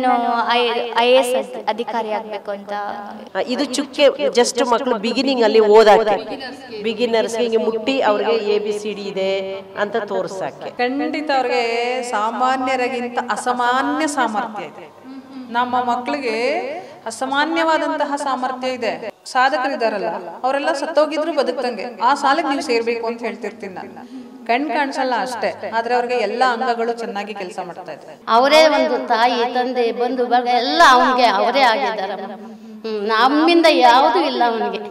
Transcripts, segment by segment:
ನಾನು IAS ಅಧಿಕಾರಿ ಆಗಬೇಕು ಅಂತ. ಇದು ಚುಕ್ಕೆ ಜಸ್ಟ್ ಮಕ್ಕಳು ಬಿಗಿನಿಂಗ್ ಅಲ್ಲಿ ಓದಾಕೆ, ಬಿಗಿನರ್ಸ್ಗೆ ಹಿಂಗೆ ಮುಟ್ಟಿ ಅವ್ರಿಗೆ ABCD ಇದೆ ಅಂತ ತೋರ್ಸಕ್ಕೆ. ಖಂಡಿತ ಅವ್ರಿಗೆ ಸಾಮಾನ್ಯರಿಗಿಂತ ಅಸಾಮಾನ್ಯ ಸಾಮರ್ಥ್ಯ ಇದೆ. ನಮ್ಮ ಮಕ್ಕಳಿಗೆ ಅಸಾಮಾನ್ಯವಾದಂತಹ ಸಾಮರ್ಥ್ಯ ಇದೆ. ಸಾಧಕರಿದಾರಲ್ಲ ಅವರೆಲ್ಲ ಸತ್ತೋಗಿದ್ರು ಬದುಕ್ತಂಗೆ ಆ ಸಾಲಿಗೆ ನೀವು ಸೇರ್ಬೇಕು ಅಂತ ಹೇಳ್ತಿರ್ತೀನಿ ನಾನು. ಕಾಣಿಸಲ್ಲ ಅಷ್ಟೇ, ಆದ್ರೆ ಅವ್ರಿಗೆ ಎಲ್ಲಾ ಅಂಗಗಳು ಚೆನ್ನಾಗಿ ಕೆಲಸ ಮಾಡ್ತಾ ಇದ್ದಾರೆ. ಅವರೇ ಒಂದು ತಾಯಿ ತಂದೆ ಬಂಧು ಬಳಗ ಎಲ್ಲ ಅವನಿಗೆ ಅವರೇ ಆಗಿದ್ದಾರೆ. ನಮ್ಮಿಂದ ಯಾವುದೂ ಇಲ್ಲ ಅವನಿಗೆ.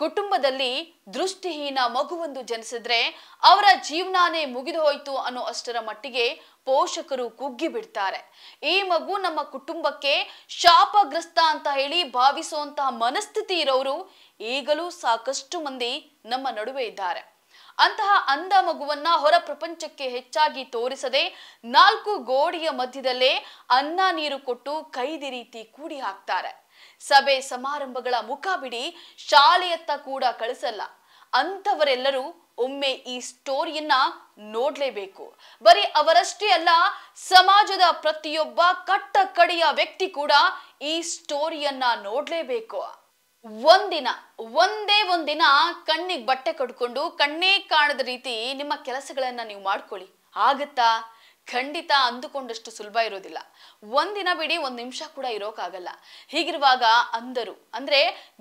ಕುಟುಂಬದಲ್ಲಿ ದೃಷ್ಟಿಹೀನ ಮಗುವೊಂದು ಜನಿಸಿದ್ರೆ ಅವರ ಜೀವನಾನೇ ಮುಗಿದು ಹೋಯ್ತು ಅನ್ನೋ ಅಷ್ಟರ ಮಟ್ಟಿಗೆ ಪೋಷಕರು ಕುಗ್ಗಿ ಬಿಡ್ತಾರೆ. ಈ ಮಗು ನಮ್ಮ ಕುಟುಂಬಕ್ಕೆ ಶಾಪಗ್ರಸ್ತ ಅಂತ ಹೇಳಿ ಭಾವಿಸುವಂತಹ ಮನಸ್ಥಿತಿ ಇರೋರು ಈಗಲೂ ಸಾಕಷ್ಟು ಮಂದಿ ನಮ್ಮ ನಡುವೆ ಇದ್ದಾರೆ. ಅಂತಹ ಅಂಧ ಮಗುವನ್ನ ಹೊರ ಪ್ರಪಂಚಕ್ಕೆ ಹೆಚ್ಚಾಗಿ ತೋರಿಸದೆ 4 ಗೋಡೆಯ ಮಧ್ಯದಲ್ಲೇ ಅನ್ನ ನೀರು ಕೊಟ್ಟು ಕೈದಿ ರೀತಿ ಕೂಡಿ ಹಾಕ್ತಾರೆ. ಸಭೆ ಸಮಾರಂಭಗಳ ಮುಖ ಬಿಡಿ ಶಾಲೆಯತ್ತ ಕೂಡ ಕಳಿಸಲ್ಲ. ಅಂತವರೆಲ್ಲರೂ ಒಮ್ಮೆ ಈ ಸ್ಟೋರಿಯನ್ನ ನೋಡ್ಲೇಬೇಕು. ಬರೀ ಅವರಷ್ಟೇ ಅಲ್ಲ, ಸಮಾಜದ ಪ್ರತಿಯೊಬ್ಬ ಕಟ್ಟ ಕಡೆಯ ವ್ಯಕ್ತಿ ಕೂಡ ಈ ಸ್ಟೋರಿಯನ್ನ ನೋಡ್ಲೇಬೇಕು. ಒಂದೇ ಒಂದಿನ ಕಣ್ಣಿಗೆ ಬಟ್ಟೆ ಕಟ್ಕೊಂಡು ಕಣ್ಣೇ ಕಾಣದ ರೀತಿ ನಿಮ್ಮ ಕೆಲಸಗಳನ್ನ ನೀವು ಮಾಡ್ಕೊಳ್ಳಿ. ಆಗತ್ತಾ? ಖಂಡಿತ ಅಂದುಕೊಂಡಷ್ಟು ಸುಲಭ ಇರೋದಿಲ್ಲ. ಒಂದಿನ ಬಿಡಿ, 1 ನಿಮಿಷ ಕೂಡ ಇರೋಕ್ಕಾಗಲ್ಲ. ಹೀಗಿರುವಾಗ ಅಂಧರು ಅಂದ್ರೆ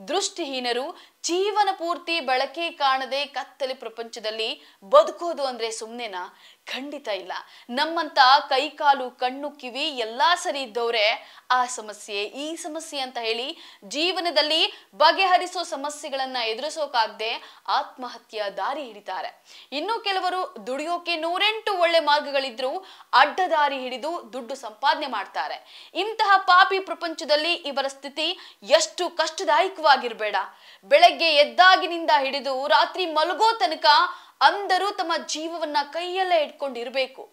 ದೃಷ್ಟಿಹೀನರು ಜೀವನ ಪೂರ್ತಿ ಬೆಳಕೆ ಕಾಣದೆ ಕತ್ತಲೆ ಪ್ರಪಂಚದಲ್ಲಿ ಬದುಕೋದು ಅಂದ್ರೆ ಸುಮ್ಮನೆನಾ? ಖಂಡಿತ ಇಲ್ಲ. ನಮ್ಮಂತ ಕೈಕಾಲು ಕಣ್ಣು ಕಿವಿ ಎಲ್ಲಾ ಸರಿ ಇದ್ದವ್ರೆ ಆ ಸಮಸ್ಯೆ ಈ ಸಮಸ್ಯೆ ಅಂತ ಹೇಳಿ ಜೀವನದಲ್ಲಿ ಬಗೆಹರಿಸೋ ಸಮಸ್ಯೆಗಳನ್ನ ಎದುರಿಸೋಕಾಗದೆ ಆತ್ಮಹತ್ಯೆ ದಾರಿ ಹಿಡಿತಾರೆ. ಇನ್ನು ಕೆಲವರು ದುಡಿಯೋಕೆ 108 ಒಳ್ಳೆ ಮಾರ್ಗಗಳಿದ್ರು ಅಡ್ಡದಾರಿ ಹಿಡಿದು ದುಡ್ಡು ಸಂಪಾದನೆ ಮಾಡ್ತಾರೆ. ಇಂತಹ ಪಾಪಿ ಪ್ರಪಂಚದಲ್ಲಿ ಇವರ ಸ್ಥಿತಿ ಎಷ್ಟು ಕಷ್ಟದಾಯಕವಾಗಿರ್ಬೇಡ. ಬೆಳಗ್ಗೆ ಎದ್ದಾಗಿನಿಂದ ಹಿಡಿದು ರಾತ್ರಿ ಮಲಗೋ ತನಕ ಅಂಧರು ತಮ್ಮ ಜೀವವನ್ನ ಕೈಯಲ್ಲೇ ಇಟ್ಕೊಂಡಿರ್ಬೇಕು.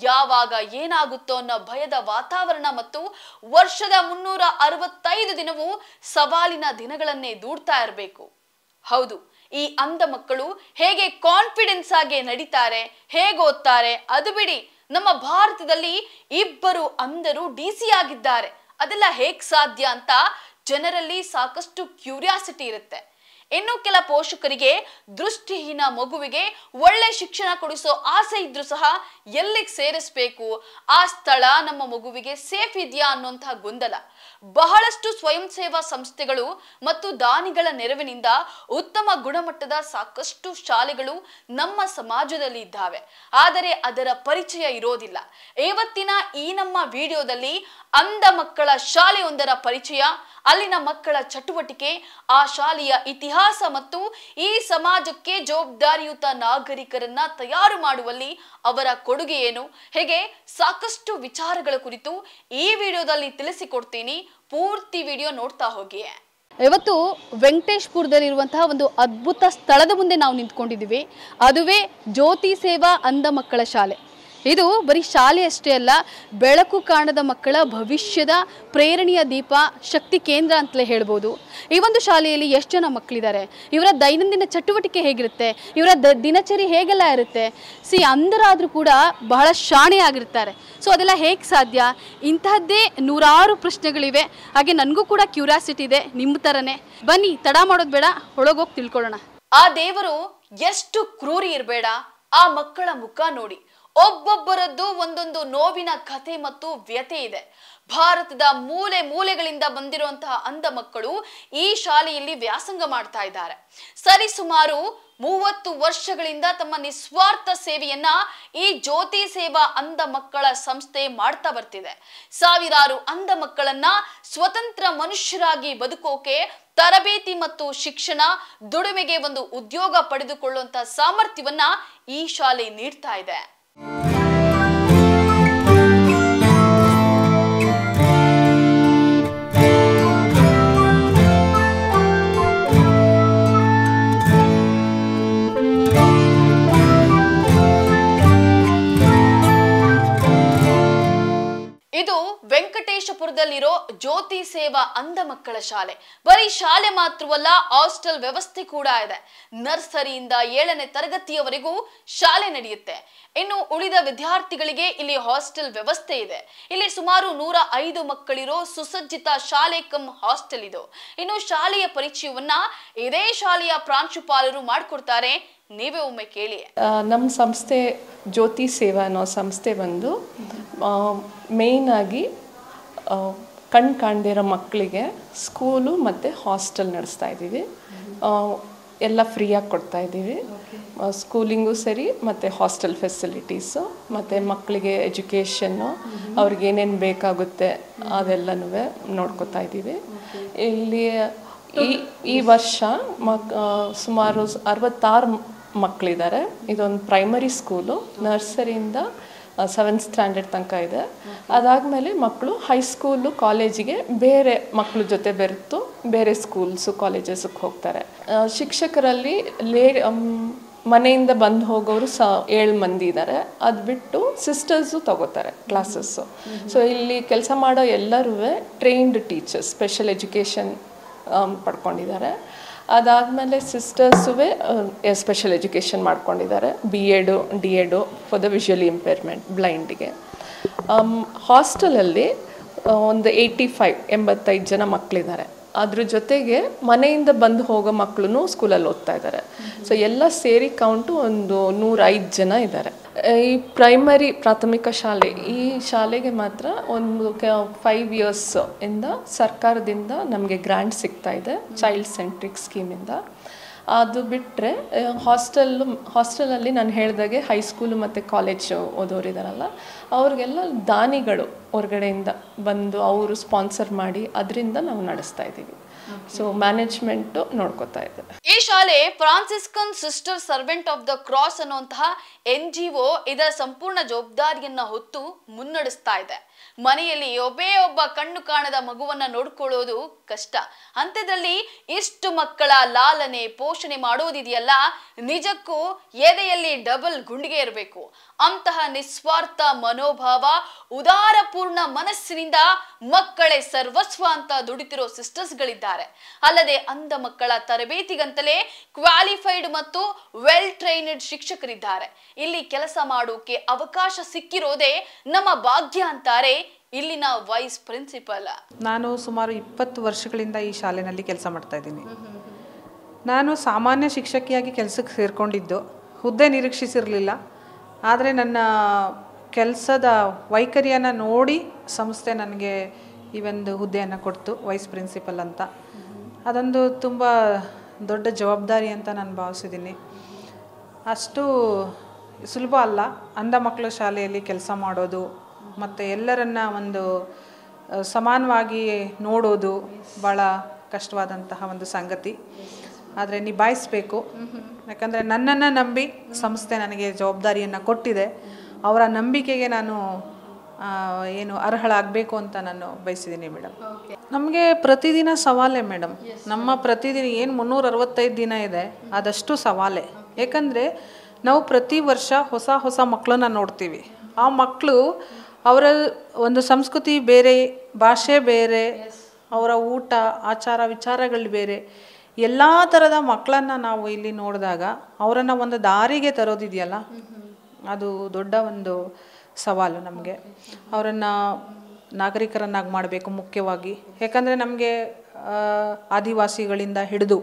ಯಾವಾಗ ಏನಾಗುತ್ತೋ ಅನ್ನೋ ಭಯದ ವಾತಾವರಣ ಮತ್ತು ವರ್ಷದ 365 ದಿನವೂ ಸವಾಲಿನ ದಿನಗಳನ್ನೇ ದೂಡ್ತಾ ಇರಬೇಕು. ಹೌದು, ಈ ಅಂಧ ಮಕ್ಕಳು ಹೇಗೆ ಕಾನ್ಫಿಡೆನ್ಸ್ ಆಗಿ ನಡೀತಾರೆ, ಹೇಗೆ ಓದ್ತಾರೆ ಅದು ಬಿಡಿ. ನಮ್ಮ ಭಾರತದಲ್ಲಿ 2 ಅಂಧರು DC ಆಗಿದ್ದಾರೆ. ಅದೆಲ್ಲ ಹೇಗ್ ಸಾಧ್ಯ ಅಂತ ಜನರಲ್ಲಿ ಸಾಕಷ್ಟು ಕ್ಯೂರಿಯಾಸಿಟಿ ಇರುತ್ತೆ. ಇನ್ನು ಕೆಲ ಪೋಷಕರಿಗೆ ದೃಷ್ಟಿಹೀನ ಮಗುವಿಗೆ ಒಳ್ಳೆ ಶಿಕ್ಷಣ ಕೊಡಿಸೋ ಆಸೆ ಇದ್ರೂ ಸಹ ಎಲ್ಲಿಗೆ ಸೇರಿಸಬೇಕು, ಆ ಸ್ಥಳ ನಮ್ಮ ಮಗುವಿಗೆ ಸೇಫ್ ಇದೆಯಾ ಅನ್ನೋಂತಹ ಗೊಂದಲ. ಬಹಳಷ್ಟು ಸ್ವಯಂ ಸೇವಾ ಸಂಸ್ಥೆಗಳು ಮತ್ತು ದಾನಿಗಳ ನೆರವಿನಿಂದ ಉತ್ತಮ ಗುಣಮಟ್ಟದ ಸಾಕಷ್ಟು ಶಾಲೆಗಳು ನಮ್ಮ ಸಮಾಜದಲ್ಲಿ ಇದ್ದಾವೆ. ಆದರೆ ಅದರ ಪರಿಚಯ ಇರೋದಿಲ್ಲ. ಇವತ್ತಿನ ಈ ನಮ್ಮ ವಿಡಿಯೋದಲ್ಲಿ ಅಂಧ ಮಕ್ಕಳ ಶಾಲೆಯೊಂದರ ಪರಿಚಯ, ಅಲ್ಲಿನ ಮಕ್ಕಳ ಚಟುವಟಿಕೆ, ಆ ಶಾಲೆಯ ಇತಿಹಾಸ ಮತ್ತು ಈ ಸಮಾಜಕ್ಕೆ ಜವಾಬ್ದಾರಿಯುತ ನಾಗರಿಕರನ್ನ ತಯಾರು ಮಾಡುವಲ್ಲಿ ಅವರ ಕೊಡುಗೆ ಏನು, ಹೇಗೆ ಸಾಕಷ್ಟು ವಿಚಾರಗಳ ಕುರಿತು ಈ ವಿಡಿಯೋದಲ್ಲಿ ತಿಳಿಸಿಕೊಡ್ತೀನಿ. ಪೂರ್ತಿ ವಿಡಿಯೋ ನೋಡ್ತಾ ಹೋಗಿ. ಇವತ್ತು ವೆಂಕಟೇಶ್ಪುರದಲ್ಲಿರುವಂತಹ ಒಂದು ಅದ್ಭುತ ಸ್ಥಳದ ಮುಂದೆ ನಾವು ನಿಂತ್ಕೊಂಡಿದ್ದೀವಿ. ಅದುವೇ ಜ್ಯೋತಿ ಸೇವಾ ಅಂಧ ಮಕ್ಕಳ ಶಾಲೆ. ಇದು ಬರೀ ಶಾಲೆ ಅಷ್ಟೇ ಅಲ್ಲ, ಬೆಳಕು ಕಾಣದ ಮಕ್ಕಳ ಭವಿಷ್ಯದ ಪ್ರೇರಣೆಯ ದೀಪ, ಶಕ್ತಿ ಕೇಂದ್ರ ಅಂತಲೇ ಹೇಳ್ಬೋದು. ಈ ಒಂದು ಶಾಲೆಯಲ್ಲಿ ಎಷ್ಟು ಜನ ಮಕ್ಕಳಿದ್ದಾರೆ, ಇವರ ದೈನಂದಿನ ಚಟುವಟಿಕೆ ಹೇಗಿರುತ್ತೆ, ಇವರ ದಿನಚರಿ ಹೇಗೆಲ್ಲ ಇರುತ್ತೆ. ಅಂಧರಾದರೂ ಕೂಡ ಬಹಳ ಶಾಣೆ ಆಗಿರ್ತಾರೆ. ಸೊ ಅದೆಲ್ಲ ಹೇಗೆ ಸಾಧ್ಯ? ಇಂತಹದ್ದೇ 100 ಪ್ರಶ್ನೆಗಳಿವೆ. ಹಾಗೆ ನನಗೂ ಕೂಡ ಕ್ಯೂರಿಯಾಸಿಟಿ ಇದೆ ನಿಮ್ಮ ಥರನೇ. ಬನ್ನಿ, ತಡ ಮಾಡೋದು ಬೇಡ, ಒಳಗೋಗಿ ತಿಳ್ಕೊಳ್ಳೋಣ. ಆ ದೇವರು ಎಷ್ಟು ಕ್ರೂರಿ ಇರಬೇಡ. ಆ ಮಕ್ಕಳ ಮುಖ ನೋಡಿ, ಒಬ್ಬೊಬ್ಬರದ್ದು ಒಂದೊಂದು ನೋವಿನ ಕಥೆ ಮತ್ತು ವ್ಯತೆ ಇದೆ. ಭಾರತದ ಮೂಲೆ ಮೂಲೆಗಳಿಂದ ಬಂದಿರುವಂತಹ ಅಂಧ ಮಕ್ಕಳು ಈ ಶಾಲೆಯಲ್ಲಿ ವ್ಯಾಸಂಗ ಮಾಡ್ತಾ ಇದ್ದಾರೆ. ಸರಿಸುಮಾರು 30 ವರ್ಷಗಳಿಂದ ತಮ್ಮ ನಿಸ್ವಾರ್ಥ ಸೇವೆಯನ್ನ ಈ ಜ್ಯೋತಿ ಸೇವಾ ಅಂಧ ಮಕ್ಕಳ ಸಂಸ್ಥೆ ಮಾಡ್ತಾ ಬರ್ತಿದೆ. ಸಾವಿರಾರು ಅಂಧ ಮಕ್ಕಳನ್ನ ಸ್ವತಂತ್ರ ಮನುಷ್ಯರಾಗಿ ಬದುಕೋಕೆ ತರಬೇತಿ ಮತ್ತು ಶಿಕ್ಷಣ, ದುಡಿಮೆಗೆ ಒಂದು ಉದ್ಯೋಗ ಪಡೆದುಕೊಳ್ಳುವಂತ ಸಾಮರ್ಥ್ಯವನ್ನ ಈ ಶಾಲೆ ನೀಡ್ತಾ ಇದೆ. ಇದು ವೆಂಕಟೇಶಪುರದಲ್ಲಿರೋ ಜ್ಯೋತಿ ಸೇವಾ ಅಂಧ ಮಕ್ಕಳ ಶಾಲೆ. ಬರೀ ಶಾಲೆ ಮಾತ್ರವಲ್ಲ, ಹಾಸ್ಟೆಲ್ ವ್ಯವಸ್ಥೆ ಕೂಡ ಇದೆ. ನರ್ಸರಿಯಿಂದ 7ನೇ ತರಗತಿಯವರೆಗೂ ಶಾಲೆ ನಡೆಯುತ್ತೆ. ಇನ್ನು ಉಳಿದ ವಿದ್ಯಾರ್ಥಿಗಳಿಗೆ ಇಲ್ಲಿ ಹಾಸ್ಟೆಲ್ ವ್ಯವಸ್ಥೆ ಇದೆ. ಇಲ್ಲಿ ಸುಮಾರು 105 ಮಕ್ಕಳಿರೋ ಸುಸಜ್ಜಿತ ಶಾಲೆ ಕಮ್ ಹಾಸ್ಟೆಲ್ ಇದು. ಇನ್ನು ಶಾಲೆಯ ಪರಿಚಯವನ್ನ ಇದೇ ಶಾಲೆಯ ಪ್ರಾಂಶುಪಾಲರು ಮಾಡಿಕೊಡ್ತಾರೆ. ನೀವೇ ಒಮ್ಮೆ ಕೇಳಿ. ನಮ್ಮ ಸಂಸ್ಥೆ ಜ್ಯೋತಿ ಸೇವಾ ಅನ್ನೋ ಸಂಸ್ಥೆ ಬಂದು ಮೇಯ್ನ್ ಆಗಿ ಕಣ್ಣು ಕಾಣದಿರೋ ಮಕ್ಕಳಿಗೆ ಸ್ಕೂಲು ಮತ್ತು ಹಾಸ್ಟೆಲ್ ನಡೆಸ್ತಾ ಇದ್ದೀವಿ. ಎಲ್ಲ ಫ್ರೀಯಾಗಿ ಕೊಡ್ತಾ ಇದ್ದೀವಿ. ಸ್ಕೂಲಿಂಗೂ ಸರಿ ಮತ್ತು ಹಾಸ್ಟೆಲ್ ಫೆಸಿಲಿಟೀಸು ಮತ್ತು ಮಕ್ಕಳಿಗೆ ಎಜುಕೇಷನ್ನು ಅವ್ರಿಗೆ ಏನೇನು ಬೇಕಾಗುತ್ತೆ ಅದೆಲ್ಲನೂ ನೋಡ್ಕೊತಾ ಇದ್ದೀವಿ. ಇಲ್ಲಿ ಈ ವರ್ಷ ಸುಮಾರು 66 ಮಕ್ಕಳಿದ್ದಾರೆ. ಇದೊಂದು ಪ್ರೈಮರಿ ಸ್ಕೂಲು, ನರ್ಸರಿಯಿಂದ 7th ಸ್ಟ್ಯಾಂಡರ್ಡ್ ತನಕ ಇದೆ. ಅದಾದಮೇಲೆ ಮಕ್ಕಳು ಹೈಸ್ಕೂಲು ಕಾಲೇಜಿಗೆ ಬೇರೆ ಮಕ್ಕಳ ಜೊತೆ ಬೆರೆತು ಬೇರೆ ಸ್ಕೂಲ್ಸು ಕಾಲೇಜಸ್ಗೆ ಹೋಗ್ತಾರೆ. ಶಿಕ್ಷಕರಲ್ಲಿ ಮನೆಯಿಂದ ಬಂದು ಹೋಗೋರು 7 ಮಂದಿ ಇದ್ದಾರೆ. ಅದು ಬಿಟ್ಟು ಸಿಸ್ಟರ್ಸು ತಗೋತಾರೆ ಕ್ಲಾಸಸ್ಸು. ಸೊ ಇಲ್ಲಿ ಕೆಲಸ ಮಾಡೋ ಎಲ್ಲರೂ ಟ್ರೈನ್ಡ್ ಟೀಚರ್ಸ್, ಸ್ಪೆಷಲ್ ಎಜುಕೇಷನ್ ಪಡ್ಕೊಂಡಿದ್ದಾರೆ. ಅದಾದಮೇಲೆ ಸಿಸ್ಟರ್ಸು ಸ್ಪೆಷಲ್ ಎಜುಕೇಷನ್ ಮಾಡ್ಕೊಂಡಿದ್ದಾರೆ, BEd DEd for the visually impairment ಬ್ಲೈಂಡಿಗೆ. ಹಾಸ್ಟೆಲಲ್ಲಿ ಒಂದು 85 ಜನ ಮಕ್ಕಳಿದ್ದಾರೆ. ಅದ್ರ ಜೊತೆಗೆ ಮನೆಯಿಂದ ಬಂದು ಹೋಗೋ ಮಕ್ಕಳು ಸ್ಕೂಲಲ್ಲಿ ಓದ್ತಾ ಇದ್ದಾರೆ. ಸೊ ಎಲ್ಲ ಸೇರಿ ಕೌಂಟು ಒಂದು 105 ಜನ ಇದ್ದಾರೆ. ಈ ಪ್ರೈಮರಿ ಪ್ರಾಥಮಿಕ ಶಾಲೆ, ಈ ಶಾಲೆಗೆ ಮಾತ್ರ ಒಂದು 5 years ಇಂದ ಸರ್ಕಾರದಿಂದ ನಮಗೆ ಗ್ರ್ಯಾಂಟ್ ಸಿಗ್ತಾ ಇದೆ, ಚೈಲ್ಡ್ ಸೆಂಟ್ರಿಕ್ ಸ್ಕೀಮಿಂದ. ಅದು ಬಿಟ್ಟರೆ ಹಾಸ್ಟೆಲಲ್ಲಿ ನಾನು ಹೇಳಿದಾಗೆ ಹೈಸ್ಕೂಲು ಮತ್ತು ಕಾಲೇಜು ಓದೋರಿದಾರಲ್ಲ, ಅವ್ರಿಗೆಲ್ಲ ದಾನಿಗಳು ಹೊರಗಡೆಯಿಂದ ಬಂದು ಅವರು ಸ್ಪಾನ್ಸರ್ ಮಾಡಿ ಅದರಿಂದ ನಾವು ನಡೆಸ್ತಾ ಇದ್ದೀವಿ. ಸೊ ಮ್ಯಾನೇಜ್ಮೆಂಟು ನೋಡ್ಕೋತಾ ಇದೆ. ಈ ಶಾಲೆ Franciscan sister servant of the cross ಅನ್ನುವಂತಹ NGO ಇದರ ಸಂಪೂರ್ಣ ಜವಾಬ್ದಾರಿಯನ್ನ ಹೊತ್ತು ಮುನ್ನಡೆಸ್ತಾ ಇದೆ. ಮನೆಯಲ್ಲಿ ಒಬ್ಬ ಕಣ್ಣು ಕಾಣದ ಮಗುವನ್ನ ನೋಡ್ಕೊಳ್ಳೋದು ಕಷ್ಟ. ಅಂತ್ಯದಲ್ಲಿ ಇಷ್ಟು ಮಕ್ಕಳ ಲಾಲನೆ ಪೋಷಣೆ ಮಾಡೋದಿದೆಯಲ್ಲ, ನಿಜಕ್ಕೂ ಎದೆಯಲ್ಲಿ ಡಬಲ್ ಗುಂಡಿಗೆ ಇರಬೇಕು. ಅಂತಹ ನಿಸ್ವಾರ್ಥ ಮನೋಭಾವ, ಉದಾರಪೂರ್ಣ ಮನಸ್ಸಿನಿಂದ ಮಕ್ಕಳೇ ಸರ್ವಸ್ವ ಅಂತ ದುಡಿತಿರೋ ಸಿಸ್ಟರ್ಸ್ಗಳಿದ್ದಾರೆ. ಅಲ್ಲದೆ ಅಂಧ ಮಕ್ಕಳ ತರಬೇತಿಗಂತಲೇ ಕ್ವಾಲಿಫೈಡ್ ಮತ್ತು ವೆಲ್ ಟ್ರೈನ್ಡ್ ಶಿಕ್ಷಕರಿದ್ದಾರೆ. ಇಲ್ಲಿ ಕೆಲಸ ಮಾಡೋಕೆ ಅವಕಾಶ ಸಿಕ್ಕಿರೋದೇ ನಮ್ಮ ಭಾಗ್ಯ ಅಂತಾರೆ ಇಲ್ಲಿನ ವೈಸ್ ಪ್ರಿನ್ಸಿಪಲ್. ನಾನು ಸುಮಾರು 20 ವರ್ಷಗಳಿಂದ ಈ ಶಾಲೆಯಲ್ಲಿ ಕೆಲಸ ಮಾಡ್ತಾ ಇದ್ದೀನಿ. ನಾನು ಸಾಮಾನ್ಯ ಶಿಕ್ಷಕಿಯಾಗಿ ಕೆಲಸಕ್ಕೆ ಸೇರಿಕೊಂಡಿದ್ದು, ಹುದ್ದೆ ನಿರೀಕ್ಷಿಸಿರಲಿಲ್ಲ. ಆದರೆ ನನ್ನ ಕೆಲಸದ ವೈಖರಿಯನ್ನು ನೋಡಿ ಸಂಸ್ಥೆ ನನಗೆ ಈ ಒಂದು ಹುದ್ದೆಯನ್ನು ಕೊಡ್ತು, ವೈಸ್ ಪ್ರಿನ್ಸಿಪಲ್ ಅಂತ. ಅದೊಂದು ತುಂಬ ದೊಡ್ಡ ಜವಾಬ್ದಾರಿ ಅಂತ ನಾನು ಭಾವಿಸಿದ್ದೀನಿ. ಅಷ್ಟು ಸುಲಭ ಅಲ್ಲ ಅಂಧ ಮಕ್ಕಳ ಶಾಲೆಯಲ್ಲಿ ಕೆಲಸ ಮಾಡೋದು ಮತ್ತು ಎಲ್ಲರನ್ನ ಒಂದು ಸಮಾನವಾಗಿ ನೋಡೋದು ಭಾಳ ಕಷ್ಟವಾದಂತಹ ಒಂದು ಸಂಗತಿ. ಆದರೆ ನಿಭಾಯಿಸಬೇಕು. ಯಾಕಂದರೆ ನನ್ನನ್ನು ನಂಬಿ ಸಂಸ್ಥೆ ನನಗೆ ಜವಾಬ್ದಾರಿಯನ್ನು ಕೊಟ್ಟಿದೆ. ಅವರ ನಂಬಿಕೆಗೆ ನಾನು ಅರ್ಹಳಾಗಬೇಕು ಅಂತ ನಾನು ಬಯಸಿದ್ದೀನಿ ಮೇಡಮ್. ನಮಗೆ ಪ್ರತಿದಿನ ಸವಾಲೇ ಮೇಡಮ್. ನಮ್ಮ ಪ್ರತಿದಿನ ಏನು 365 ದಿನ ಇದೆ ಅದಷ್ಟು ಸವಾಲೇ. ಏಕೆಂದರೆ ನಾವು ಪ್ರತಿ ವರ್ಷ ಹೊಸ ಮಕ್ಕಳನ್ನ ನೋಡ್ತೀವಿ. ಆ ಮಕ್ಕಳು ಅವರ ಒಂದು ಸಂಸ್ಕೃತಿ ಬೇರೆ, ಭಾಷೆ ಬೇರೆ, ಅವರ ಊಟ ಆಚಾರ ವಿಚಾರಗಳು ಬೇರೆ, ಎಲ್ಲ ಥರದ ಮಕ್ಕಳನ್ನು ನಾವು ಇಲ್ಲಿ ನೋಡಿದಾಗ ಅವರನ್ನು ಒಂದು ದಾರಿಗೆ ತರೋದಿದೆಯಲ್ಲ, ಅದು ದೊಡ್ಡ ಒಂದು ಸವಾಲು ನಮಗೆ. ಅವರನ್ನು ನಾಗರಿಕರನ್ನಾಗಿ ಮಾಡಬೇಕು ಮುಖ್ಯವಾಗಿ. ಯಾಕಂದರೆ ನಮಗೆ ಆದಿವಾಸಿಗಳಿಂದ ಹಿಡಿದು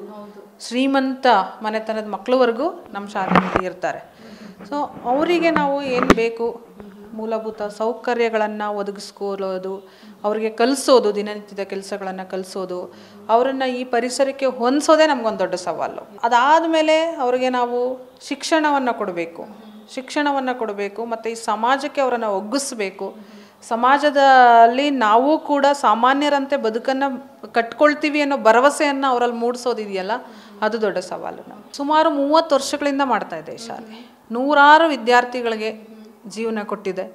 ಶ್ರೀಮಂತ ಮನೆತನದ ಮಕ್ಕಳವರೆಗೂ ನಮ್ಮ ಶಾಲೆಯಲ್ಲಿ ಇರ್ತಾರೆ. ಸೊ ಅವರಿಗೆ ನಾವು ಏನು ಬೇಕು ಮೂಲಭೂತ ಸೌಕರ್ಯಗಳನ್ನು ಒದಗಿಸ್ಕೊಳ್ಳೋದು, ಅವರಿಗೆ ಕಲಿಸೋದು, ದಿನನಿತ್ಯದ ಕೆಲಸಗಳನ್ನು ಕಲಿಸೋದು, ಅವರನ್ನು ಈ ಪರಿಸರಕ್ಕೆ ಹೊಂದಿಸೋದೇ ನಮಗೊಂದು ದೊಡ್ಡ ಸವಾಲು. ಅದಾದಮೇಲೆ ಅವರಿಗೆ ನಾವು ಶಿಕ್ಷಣವನ್ನು ಕೊಡಬೇಕು ಮತ್ತು ಈ ಸಮಾಜಕ್ಕೆ ಅವರನ್ನು ಒಗ್ಗಿಸ್ಬೇಕು. ಸಮಾಜದಲ್ಲಿ ನಾವು ಕೂಡ ಸಾಮಾನ್ಯರಂತೆ ಬದುಕನ್ನು ಕಟ್ಕೊಳ್ತೀವಿ ಅನ್ನೋ ಭರವಸೆಯನ್ನು ಅವರಲ್ಲಿ ಮೂಡಿಸೋದಿದೆಯಲ್ಲ, ಅದು ದೊಡ್ಡ ಸವಾಲು. ನಾವು ಸುಮಾರು 30 ವರ್ಷಗಳಿಂದ ಮಾಡ್ತಾ ಇದೆ ಈ ಶಾಲೆ. 100 ವಿದ್ಯಾರ್ಥಿಗಳಿಗೆ ಜೀವನ ಕೊಟ್ಟಿದೆ.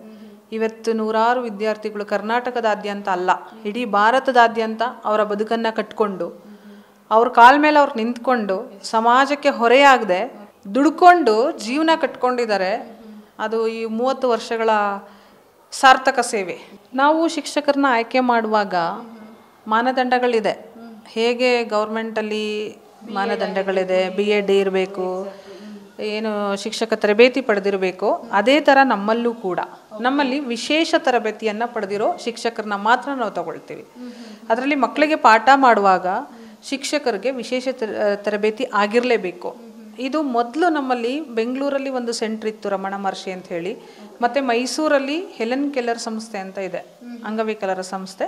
ಇವತ್ತು 100 ವಿದ್ಯಾರ್ಥಿಗಳು ಕರ್ನಾಟಕದಾದ್ಯಂತ ಅಲ್ಲ, ಇಡೀ ಭಾರತದಾದ್ಯಂತ ಅವರ ಬದುಕನ್ನು ಕಟ್ಕೊಂಡು ಅವ್ರ ಕಾಲ ಮೇಲೆ ಅವ್ರು ನಿಂತ್ಕೊಂಡು ಸಮಾಜಕ್ಕೆ ಹೊರೆಯಾಗದೆ ದುಡ್ಕೊಂಡು ಜೀವನ ಕಟ್ಕೊಂಡಿದ್ದಾರೆ. ಅದು ಈ 30 ವರ್ಷಗಳ ಸಾರ್ಥಕ ಸೇವೆ. ನಾವು ಶಿಕ್ಷಕರನ್ನ ಆಯ್ಕೆ ಮಾಡುವಾಗ ಮಾನದಂಡಗಳಿದೆ. ಹೇಗೆ ಗೌರ್ಮೆಂಟಲ್ಲಿ ಮಾನದಂಡಗಳಿದೆ, BEd ಇರಬೇಕು, ಏನು ಶಿಕ್ಷಕ ತರಬೇತಿ ಪಡೆದಿರಬೇಕು, ಅದೇ ಥರ ನಮ್ಮಲ್ಲೂ ಕೂಡ ನಮ್ಮಲ್ಲಿ ವಿಶೇಷ ತರಬೇತಿಯನ್ನು ಪಡೆದಿರೋ ಶಿಕ್ಷಕರನ್ನ ಮಾತ್ರ ನಾವು ತಗೊಳ್ತೀವಿ. ಅದರಲ್ಲಿ ಮಕ್ಕಳಿಗೆ ಪಾಠ ಮಾಡುವಾಗ ಶಿಕ್ಷಕರಿಗೆ ವಿಶೇಷ ತರಬೇತಿ ಆಗಿರಲೇಬೇಕು. ಇದು ಮೊದಲು ನಮ್ಮಲ್ಲಿ ಬೆಂಗಳೂರಲ್ಲಿ ಒಂದು ಸೆಂಟ್ರ್ ಇತ್ತು, ರಮಣ ಮಹರ್ಷಿ ಅಂತ ಹೇಳಿ, ಮತ್ತು ಮೈಸೂರಲ್ಲಿ ಹೆಲೆನ್ ಕೆಲ್ಲರ್ ಸಂಸ್ಥೆ ಅಂತ ಇದೆ, ಅಂಗವಿಕಲರ ಸಂಸ್ಥೆ.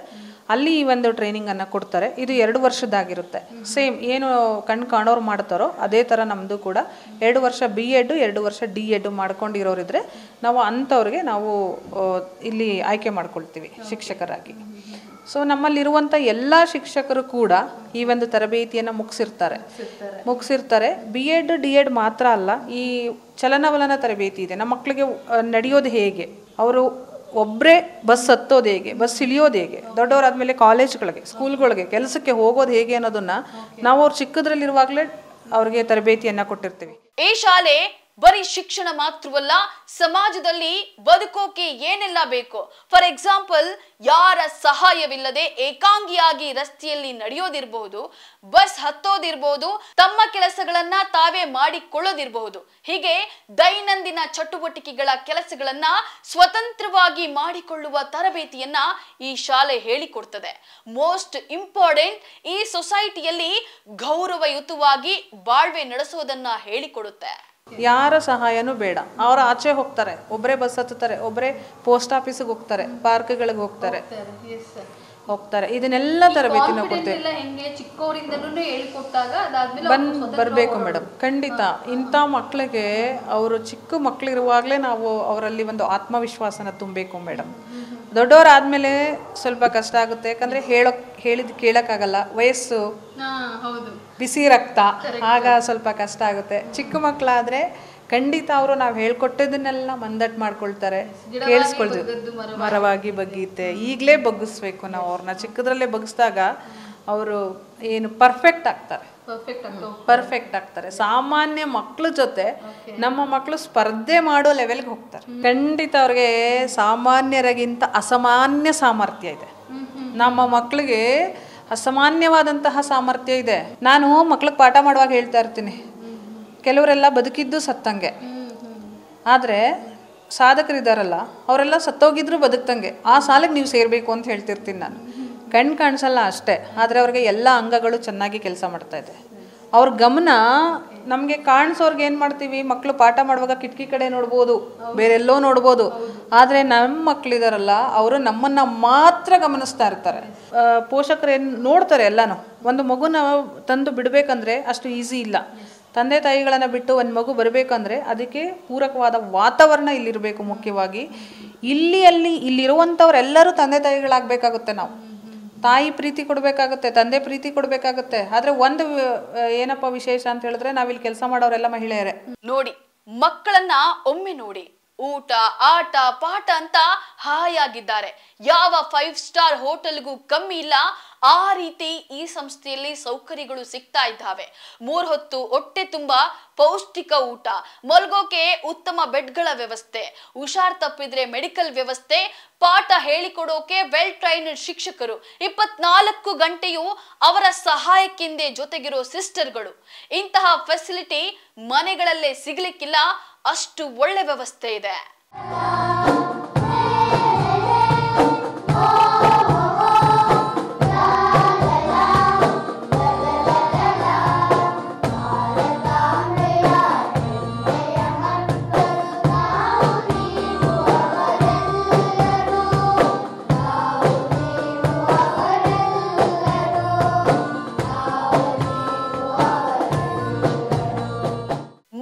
ಅಲ್ಲಿ ಈ ಒಂದು ಟ್ರೈನಿಂಗನ್ನು ಕೊಡ್ತಾರೆ. ಇದು 2 ವರ್ಷದಾಗಿರುತ್ತೆ. ಸೇಮ್ ಏನು ಕಣ್ಣು ಕಾಣೋರು ಮಾಡ್ತಾರೋ ಅದೇ ಥರ ನಮ್ಮದು ಕೂಡ 2 ವರ್ಷ BEd 2 ವರ್ಷ DEd ಮಾಡ್ಕೊಂಡಿರೋರಿದ್ರೆ ನಾವು ಅಂಥವ್ರಿಗೆ ನಾವು ಇಲ್ಲಿ ಆಯ್ಕೆ ಮಾಡ್ಕೊಳ್ತೀವಿ ಶಿಕ್ಷಕರಾಗಿ. ಸೊ ನಮ್ಮಲ್ಲಿರುವಂಥ ಎಲ್ಲ ಶಿಕ್ಷಕರು ಕೂಡ ಈ ಒಂದು ತರಬೇತಿಯನ್ನು ಮುಗಿಸಿರ್ತಾರೆ. BEd DEd ಮಾತ್ರ ಅಲ್ಲ, ಈ ಚಲನವಲನ ತರಬೇತಿ ಇದೆ. ನಮ್ಮ ಮಕ್ಕಳಿಗೆ ನಡೆಯೋದು ಹೇಗೆ, ಅವರು ಒಬ್ಬರೇ ಬಸ್ ಹತ್ತೋದು ಹೇಗೆ, ಬಸ್ ಇಳಿಯೋದು ಹೇಗೆ, ದೊಡ್ಡವರಾದ್ಮೇಲೆ ಕಾಲೇಜ್ಗಳಿಗೆ, ಸ್ಕೂಲ್ಗಳಿಗೆ, ಕೆಲಸಕ್ಕೆ ಹೋಗೋದು ಹೇಗೆ ಅನ್ನೋದನ್ನ ನಾವು ಅವ್ರು ಚಿಕ್ಕದ್ರಲ್ಲಿರುವಾಗಲೇ ಅವ್ರಿಗೆ ತರಬೇತಿಯನ್ನು ಕೊಟ್ಟಿರ್ತೀವಿ. ಈ ಶಾಲೆ ಬರೀ ಶಿಕ್ಷಣ ಮಾತ್ರವಲ್ಲ, ಸಮಾಜದಲ್ಲಿ ಬದುಕೋಕೆ ಏನೆಲ್ಲ ಬೇಕು. ಫಾರ್ ಎಕ್ಸಾಂಪಲ್, ಯಾರ ಸಹಾಯವಿಲ್ಲದೆ ಏಕಾಂಗಿಯಾಗಿ ರಸ್ತೆಯಲ್ಲಿ ನಡೆಯೋದಿರಬಹುದು, ಬಸ್ ಹತ್ತೋದಿರಬಹುದು, ತಮ್ಮ ಕೆಲಸಗಳನ್ನ ತಾವೇ ಮಾಡಿಕೊಳ್ಳೋದಿರಬಹುದು. ಹೀಗೆ ದೈನಂದಿನ ಚಟುವಟಿಕೆಗಳ ಕೆಲಸಗಳನ್ನ ಸ್ವತಂತ್ರವಾಗಿ ಮಾಡಿಕೊಳ್ಳುವ ತರಬೇತಿಯನ್ನ ಈ ಶಾಲೆ ಹೇಳಿಕೊಡ್ತದೆ. ಮೋಸ್ಟ್ ಇಂಪಾರ್ಟೆಂಟ್, ಈ ಸೊಸೈಟಿಯಲ್ಲಿ ಗೌರವಯುತವಾಗಿ ಬಾಳ್ವೆ ನಡೆಸೋದನ್ನ ಹೇಳಿಕೊಡುತ್ತೆ. ಯಾರ ಸಹಾಯನೂ ಬೇಡ. ಅವರು ಆಚೆ ಹೋಗ್ತಾರೆ, ಒಬ್ಬರೇ ಬಸ್ ಹತ್ತುತ್ತಾರೆ, ಒಬ್ಬರೇ ಪೋಸ್ಟ್ ಆಫೀಸಿಗೆ ಹೋಗ್ತಾರೆ, ಪಾರ್ಕ್ಗಳಿಗೆ ಹೋಗ್ತಾರೆ. ಇದನ್ನೆಲ್ಲ ತರಬೇತಿನ ಕೊಡ್ತೇವೆ. ಬರಬೇಕು ಮೇಡಮ್, ಖಂಡಿತ. ಇಂಥ ಮಕ್ಕಳಿಗೆ ಅವರು ಚಿಕ್ಕ ಮಕ್ಕಳಿರುವಾಗಲೇ ನಾವು ಅವರಲ್ಲಿ ಒಂದು ಆತ್ಮವಿಶ್ವಾಸನ ತುಂಬಬೇಕು ಮೇಡಮ್. ದೊಡ್ಡವರಾದ್ಮೇಲೆ ಸ್ವಲ್ಪ ಕಷ್ಟ ಆಗುತ್ತೆ, ಯಾಕಂದರೆ ಹೇಳಿದ್ ಕೇಳೋಕ್ಕಾಗಲ್ಲ, ವಯಸ್ಸು, ಬಿಸಿ ರಕ್ತ, ಆಗ ಸ್ವಲ್ಪ ಕಷ್ಟ ಆಗುತ್ತೆ. ಚಿಕ್ಕ ಮಕ್ಕಳಾದರೆ ಖಂಡಿತ ಅವರು ನಾವು ಹೇಳ್ಕೊಟ್ಟಿದ್ದನ್ನೆಲ್ಲ ಮಂದಟ್ ಮಾಡ್ಕೊಳ್ತಾರೆ, ಕೇಳಿಸ್ಕೊಳ್ತೀವಿ. ಮರವಾಗಿ ಬಗ್ಗೀತೆ, ಈಗಲೇ ಬಗ್ಗಿಸ್ಬೇಕು ನಾವು ಅವ್ರನ್ನ. ಚಿಕ್ಕದ್ರಲ್ಲೇ ಬಗ್ಗಿಸಿದಾಗ ಅವರು ಏನು ಪರ್ಫೆಕ್ಟ್ ಆಗ್ತಾರೆ. ಸಾಮಾನ್ಯ ಮಕ್ಕಳ ಜೊತೆ ನಮ್ಮ ಮಕ್ಕಳು ಸ್ಪರ್ಧೆ ಮಾಡೋ ಲೆವೆಲ್ಗೆ ಹೋಗ್ತಾರೆ. ಖಂಡಿತ ಅವ್ರಿಗೆ ಸಾಮಾನ್ಯರಿಗಿಂತ ಅಸಾಮಾನ್ಯ ಸಾಮರ್ಥ್ಯ ಇದೆ. ನಮ್ಮ ಮಕ್ಕಳಿಗೆ ಅಸಾಮಾನ್ಯವಾದಂತಹ ಸಾಮರ್ಥ್ಯ ಇದೆ. ನಾನು ಮಕ್ಳಿಗೆ ಪಾಠ ಮಾಡುವಾಗ ಹೇಳ್ತಾ ಇರ್ತೀನಿ, ಕೆಲವರೆಲ್ಲ ಬದುಕಿದ್ದು ಸತ್ತಂಗೆ, ಆದರೆ ಸಾಧಕರಿದ್ದಾರಲ್ಲ ಅವರೆಲ್ಲ ಸತ್ತೋಗಿದ್ರು ಬದುಕ್ತಂಗೆ. ಆ ಸಾಲಿಗೆ ನೀವು ಸೇರಬೇಕು ಅಂತ ಹೇಳ್ತಿರ್ತೀನಿ ನಾನು. ಕಣ್ಣು ಕಾಣಿಸಲ್ಲ ಅಷ್ಟೇ, ಆದರೆ ಅವ್ರಿಗೆ ಎಲ್ಲ ಅಂಗಗಳು ಚೆನ್ನಾಗಿ ಕೆಲಸ ಮಾಡ್ತಾ ಇದೆ. ಅವ್ರ ಗಮನ ನಮಗೆ ಕಾಣಿಸೋರ್ಗೆ ಏನು ಮಾಡ್ತೀವಿ, ಮಕ್ಕಳು ಪಾಠ ಮಾಡುವಾಗ ಕಿಟಕಿ ಕಡೆ ನೋಡ್ಬೋದು, ಬೇರೆಲ್ಲೋ ನೋಡ್ಬೋದು. ಆದರೆ ನಮ್ಮ ಮಕ್ಕಳಿದಾರಲ್ಲ, ಅವರು ನಮ್ಮನ್ನು ಮಾತ್ರ ಗಮನಿಸ್ತಾ ಇರ್ತಾರೆ. ಪೋಷಕರು ಏನು ನೋಡ್ತಾರೆ ಎಲ್ಲನೂ. ಒಂದು ಮಗುನ ತಂದು ಬಿಡಬೇಕಂದ್ರೆ ಅಷ್ಟು ಈಸಿ ಇಲ್ಲ. ತಂದೆ ತಾಯಿಗಳನ್ನು ಬಿಟ್ಟು ಒಂದು ಮಗು ಬರಬೇಕಂದ್ರೆ ಅದಕ್ಕೆ ಪೂರಕವಾದ ವಾತಾವರಣ ಇಲ್ಲಿರಬೇಕು. ಮುಖ್ಯವಾಗಿ ಇಲ್ಲಿರುವಂಥವರೆಲ್ಲರೂ ತಂದೆ ತಾಯಿಗಳಾಗಬೇಕಾಗುತ್ತೆ. ನಾವು ತಾಯಿ ಪ್ರೀತಿ ಕೊಡಬೇಕಾಗುತ್ತೆ, ತಂದೆ ಪ್ರೀತಿ ಕೊಡಬೇಕಾಗುತ್ತೆ. ಆದರೆ ಒಂದು ಏನಪ್ಪ ವಿಶೇಷ ಅಂತ ಹೇಳಿದ್ರೆ, ನಾವಿಲ್ಲಿ ಕೆಲಸ ಮಾಡೋರೆಲ್ಲ ಮಹಿಳೆಯರೇ. ನೋಡಿ, ಮಕ್ಕಳನ್ನ ಒಮ್ಮೆ ನೋಡಿ, ಊಟ, ಆಟ, ಪಾಠ ಅಂತ ಹಾಯಾಗಿದ್ದಾರೆ. ಯಾವ 5 ಸ್ಟಾರ್ ಹೋಟೆಲ್ಗೂ ಕಮ್ಮಿ ಇಲ್ಲ. ಆ ರೀತಿ ಈ ಸಂಸ್ಥೆಯಲ್ಲಿ ಸೌಕರ್ಯಗಳು ಸಿಗ್ತಾ ಇದ್ದಾವೆ. 3 ಹೊತ್ತು ಹೊಟ್ಟೆ ತುಂಬಾ ಪೌಷ್ಟಿಕ ಊಟ, ಮಲ್ಗೋಕೆ ಉತ್ತಮ ಬೆಡ್ಗಳ ವ್ಯವಸ್ಥೆ, ಹುಷಾರ್ ತಪ್ಪಿದ್ರೆ ಮೆಡಿಕಲ್ ವ್ಯವಸ್ಥೆ, ಪಾಠ ಹೇಳಿಕೊಡೋಕೆ ವೆಲ್ ಟ್ರೈನ್ಡ್ ಶಿಕ್ಷಕರು, 24 ಗಂಟೆಯೂ ಅವರ ಸಹಾಯಕ್ಕೆಂದೇ ಜೊತೆಗಿರೋ ಸಿಸ್ಟರ್ಗಳು. ಇಂತಹ ಫೆಸಿಲಿಟಿ ಮನೆಗಳಲ್ಲೇ ಸಿಗ್ಲಿಕ್ಕಿಲ್ಲ, ಅಷ್ಟು ಒಳ್ಳೆ ವ್ಯವಸ್ಥೆ ಇದೆ.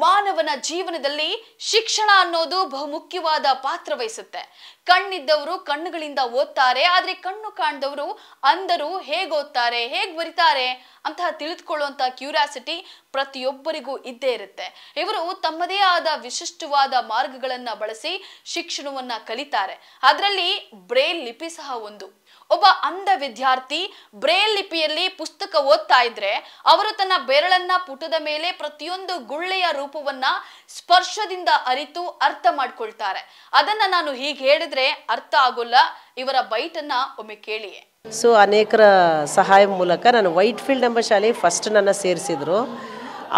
ಮಾನವನ ಜೀವನದಲ್ಲಿ ಶಿಕ್ಷಣ ಅನ್ನೋದು ಬಹುಮುಖ್ಯವಾದ ಪಾತ್ರ ವಹಿಸುತ್ತೆ. ಕಣ್ಣಿದ್ದವರು ಕಣ್ಣುಗಳಿಂದ ಓದ್ತಾರೆ, ಆದ್ರೆ ಕಣ್ಣು ಕಾಣದವರು ಅಂಧರು ಹೇಗೆ ಓದ್ತಾರೆ, ಹೇಗೆ ಬರಿತಾರೆ ಅಂತ ತಿಳಿದುಕೊಳ್ಳುವಂತ ಕ್ಯೂರಿಯಾಸಿಟಿ ಪ್ರತಿಯೊಬ್ಬರಿಗೂ ಇದ್ದೇ ಇರುತ್ತೆ. ಇವರು ತಮ್ಮದೇ ಆದ ವಿಶಿಷ್ಟವಾದ ಮಾರ್ಗಗಳನ್ನ ಬಳಸಿ ಶಿಕ್ಷಣವನ್ನ ಕಲಿತಾರೆ. ಅದರಲ್ಲಿ ಬ್ರೈಲ್ ಲಿಪಿ ಸಹ ಒಂದು. ಒಬ್ಬ ಅಂಧ ವಿದ್ಯಾರ್ಥಿ ಬ್ರೇಲ್ ಲಿಪಿಯಲ್ಲಿ ಪುಸ್ತಕ ಓದ್ತಾ ಇದ್ರೆ ಅವರು ತನ್ನ ಬೆರಳನ್ನ ಪುಟದ ಮೇಲೆ ಪ್ರತಿಯೊಂದು ಗುಳ್ಳೆಯ ರೂಪವನ್ನ ಸ್ಪರ್ಶದಿಂದ ಅರಿತು ಅರ್ಥ ಮಾಡ್ಕೊಳ್ತಾರೆ. ಅದನ್ನ ನಾನು ಹೀಗೆ ಹೇಳಿದ್ರೆ ಅರ್ಥ ಆಗೋಲ್ಲ, ಇವರ ಬೈಟನ್ನ ಒಮ್ಮೆ ಕೇಳಿಯೇ. ಸೊ ಅನೇಕರ ಸಹಾಯ ಮೂಲಕ ನಾನು ವೈಟ್ ಫೀಲ್ಡ್ ಎಂಬ ಶಾಲೆಗೆ ಫಸ್ಟ್ ನನ್ನ ಸೇರಿಸಿದ್ರು.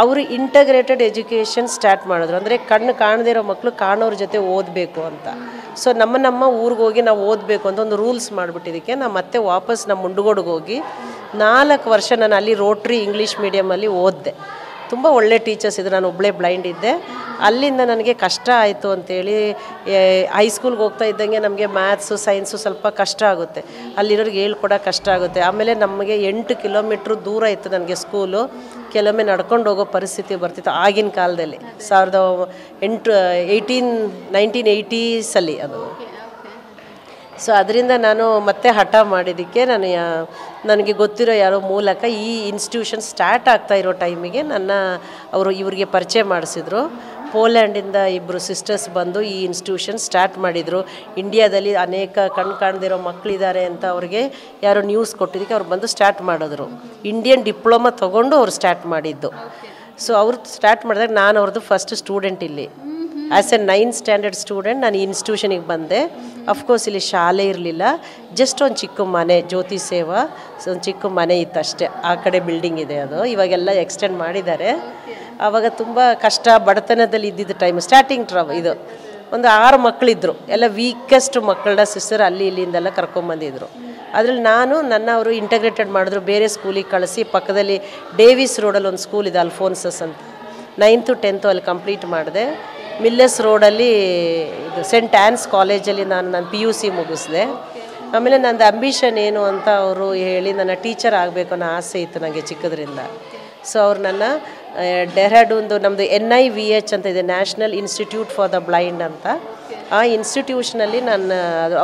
ಅವರು ಇಂಟಗ್ರೇಟೆಡ್ ಎಜುಕೇಷನ್ ಸ್ಟಾರ್ಟ್ ಮಾಡಿದ್ರು. ಅಂದರೆ ಕಣ್ಣು ಕಾಣದೇ ಇರೋ ಮಕ್ಕಳು ಕಾಣೋರ ಜೊತೆ ಓದಬೇಕು ಅಂತ. ಸೊ ನಮ್ಮ ಊರಿಗೆ ಹೋಗಿ ನಾವು ಓದಬೇಕು ಅಂತ ಒಂದು ರೂಲ್ಸ್ ಮಾಡಿಬಿಟ್ಟಿದ್ದಕ್ಕೆ ನಾನು ಮತ್ತೆ ವಾಪಸ್ ನಮ್ಮ ಮುಂಡಗೋಡಿಗೆ ಹೋಗಿ 4 ವರ್ಷ ನಾನು ಅಲ್ಲಿ ರೋಟ್ರಿ ಇಂಗ್ಲೀಷ್ ಮೀಡಿಯಮಲ್ಲಿ ಓದಿದೆ. ತುಂಬ ಒಳ್ಳೆ ಟೀಚರ್ಸ್ ಇದ್ದರು, ನಾನು ಒಬ್ಬಳೇ ಬ್ಲೈಂಡ್ ಇದ್ದೆ. ಅಲ್ಲಿಂದ ನನಗೆ ಕಷ್ಟ ಆಯಿತು ಅಂಥೇಳಿ ಹೈಸ್ಕೂಲ್ಗೆ ಹೋಗ್ತಾ ಇದ್ದಂಗೆ ನಮಗೆ ಮ್ಯಾಥ್ಸು ಸೈನ್ಸು ಸ್ವಲ್ಪ ಕಷ್ಟ ಆಗುತ್ತೆ, ಅಲ್ಲಿರೋರಿಗೆ ಹೇಳ್ಕೊಡೋಕೆ ಕಷ್ಟ ಆಗುತ್ತೆ. ಆಮೇಲೆ ನಮಗೆ 8 ಕಿಲೋಮೀಟ್ರ್ ದೂರ ಇತ್ತು ನನಗೆ ಸ್ಕೂಲು. ಕೆಲವೊಮ್ಮೆ ನಡ್ಕೊಂಡು ಹೋಗೋ ಪರಿಸ್ಥಿತಿ ಬರ್ತಿತ್ತು ಆಗಿನ ಕಾಲದಲ್ಲಿ. 1980ಸಲ್ಲಿ ಅದು. ಸೊ ಅದರಿಂದ ನಾನು ಮತ್ತೆ ಹಠ ಮಾಡಿದ್ದಕ್ಕೆ ನನಗೆ ಗೊತ್ತಿರೋ ಯಾರೋ ಮೂಲಕ ಈ ಇನ್ಸ್ಟಿಟ್ಯೂಷನ್ ಸ್ಟಾರ್ಟ್ ಆಗ್ತಾ ಇರೋ ಟೈಮಿಗೆ ಇವ್ರಿಗೆ ಪರಿಚಯ ಮಾಡಿಸಿದ್ರು. ಪೋಲ್ಯಾಂಡಿಂದ 2 ಸಿಸ್ಟರ್ಸ್ ಬಂದು ಈ ಇನ್ಸ್ಟಿಟ್ಯೂಷನ್ ಸ್ಟಾರ್ಟ್ ಮಾಡಿದರು. ಇಂಡಿಯಾದಲ್ಲಿ ಅನೇಕ ಕಣ್ಣು ಕಾಣದಿರೋ ಮಕ್ಕಳಿದ್ದಾರೆ ಅಂತ ಅವ್ರಿಗೆ ಯಾರೋ ನ್ಯೂಸ್ ಕೊಟ್ಟಿದ್ದಕ್ಕೆ ಅವ್ರು ಬಂದು ಸ್ಟಾರ್ಟ್ ಮಾಡಿದ್ರು. ಇಂಡಿಯನ್ ಡಿಪ್ಲೊಮಾ ತೊಗೊಂಡು ಅವ್ರು ಸ್ಟಾರ್ಟ್ ಮಾಡಿದ್ದು. ಸೊ ಅವ್ರು ಸ್ಟಾರ್ಟ್ ಮಾಡಿದಾಗ ನಾನು ಅವ್ರದ್ದು ಫಸ್ಟ್ ಸ್ಟೂಡೆಂಟ್ ಇಲ್ಲಿ. As A 9th standard student ನಾನು ಈ ಇನ್ಸ್ಟಿಟ್ಯೂಷನಿಗೆ ಬಂದೆ. ಅಫ್ಕೋರ್ಸ್ ಇಲ್ಲಿ ಶಾಲೆ ಇರಲಿಲ್ಲ, ಜಸ್ಟ್ ಒಂದು ಚಿಕ್ಕ ಮನೆ, ಜ್ಯೋತಿ ಸೇವಾ ಒಂದು ಚಿಕ್ಕ ಮನೆ ಇತ್ತು ಅಷ್ಟೇ. ಆ ಕಡೆ ಬಿಲ್ಡಿಂಗ್ ಇದೆ, ಅದು ಇವಾಗೆಲ್ಲ ಎಕ್ಸ್ಟೆಂಡ್ ಮಾಡಿದ್ದಾರೆ. ಆವಾಗ ತುಂಬ ಕಷ್ಟ ಬಡತನದಲ್ಲಿ ಇದ್ದಿದ್ದ ಟೈಮ್, ಸ್ಟಾರ್ಟಿಂಗ್ ಇದು ಒಂದು 6 ಮಕ್ಕಳಿದ್ರು, ಎಲ್ಲ ವೀಕೆಸ್ಟ್ ಮಕ್ಕಳನ್ನ ಸಿಸ್ಟರ್ ಅಲ್ಲಿ ಇಲ್ಲಿಂದೆಲ್ಲ ಕರ್ಕೊಂಬಂದಿದ್ರು. ಅದರಲ್ಲಿ ಅವರು ಇಂಟಗ್ರೇಟೆಡ್ ಮಾಡಿದ್ರು, ಬೇರೆ ಸ್ಕೂಲಿಗೆ ಕಳಿಸಿ ಪಕ್ಕದಲ್ಲಿ ಡೇವಿಸ್ ರೋಡಲ್ಲಿ ಒಂದು ಸ್ಕೂಲ್ ಇದೆ, ಅಲ್ಫೋನ್ಸಸ್ ಅಂತ. 9th 10th ಅಲ್ಲಿ ಕಂಪ್ಲೀಟ್ ಮಾಡಿದೆ. ಮಿಲ್ಲೆಸ್ ರೋಡಲ್ಲಿ ಇದು ಸೆಂಟ್ ಆನ್ಸ್ ಕಾಲೇಜಲ್ಲಿ ನಾನು PUC ಮುಗಿಸಿದೆ. ಆಮೇಲೆ ನಂದು ಅಂಬಿಷನ್ ಏನು ಅಂತ ಅವರು ಹೇಳಿ ನನ್ನ ಟೀಚರ್ ಆಗಬೇಕು ಅನ್ನೋ ಆಸೆ ಇತ್ತು ನನಗೆ ಚಿಕ್ಕದ್ರಿಂದ. ಸೊ ಅವ್ರು ನನ್ನ ಡೆಹ್ರಾಡೂನ್ದು ನಮ್ಮದು NIVH ಅಂತ ಇದೆ, national institute for the blind ಅಂತ. ಆ ಇನ್ಸ್ಟಿಟ್ಯೂಷನಲ್ಲಿ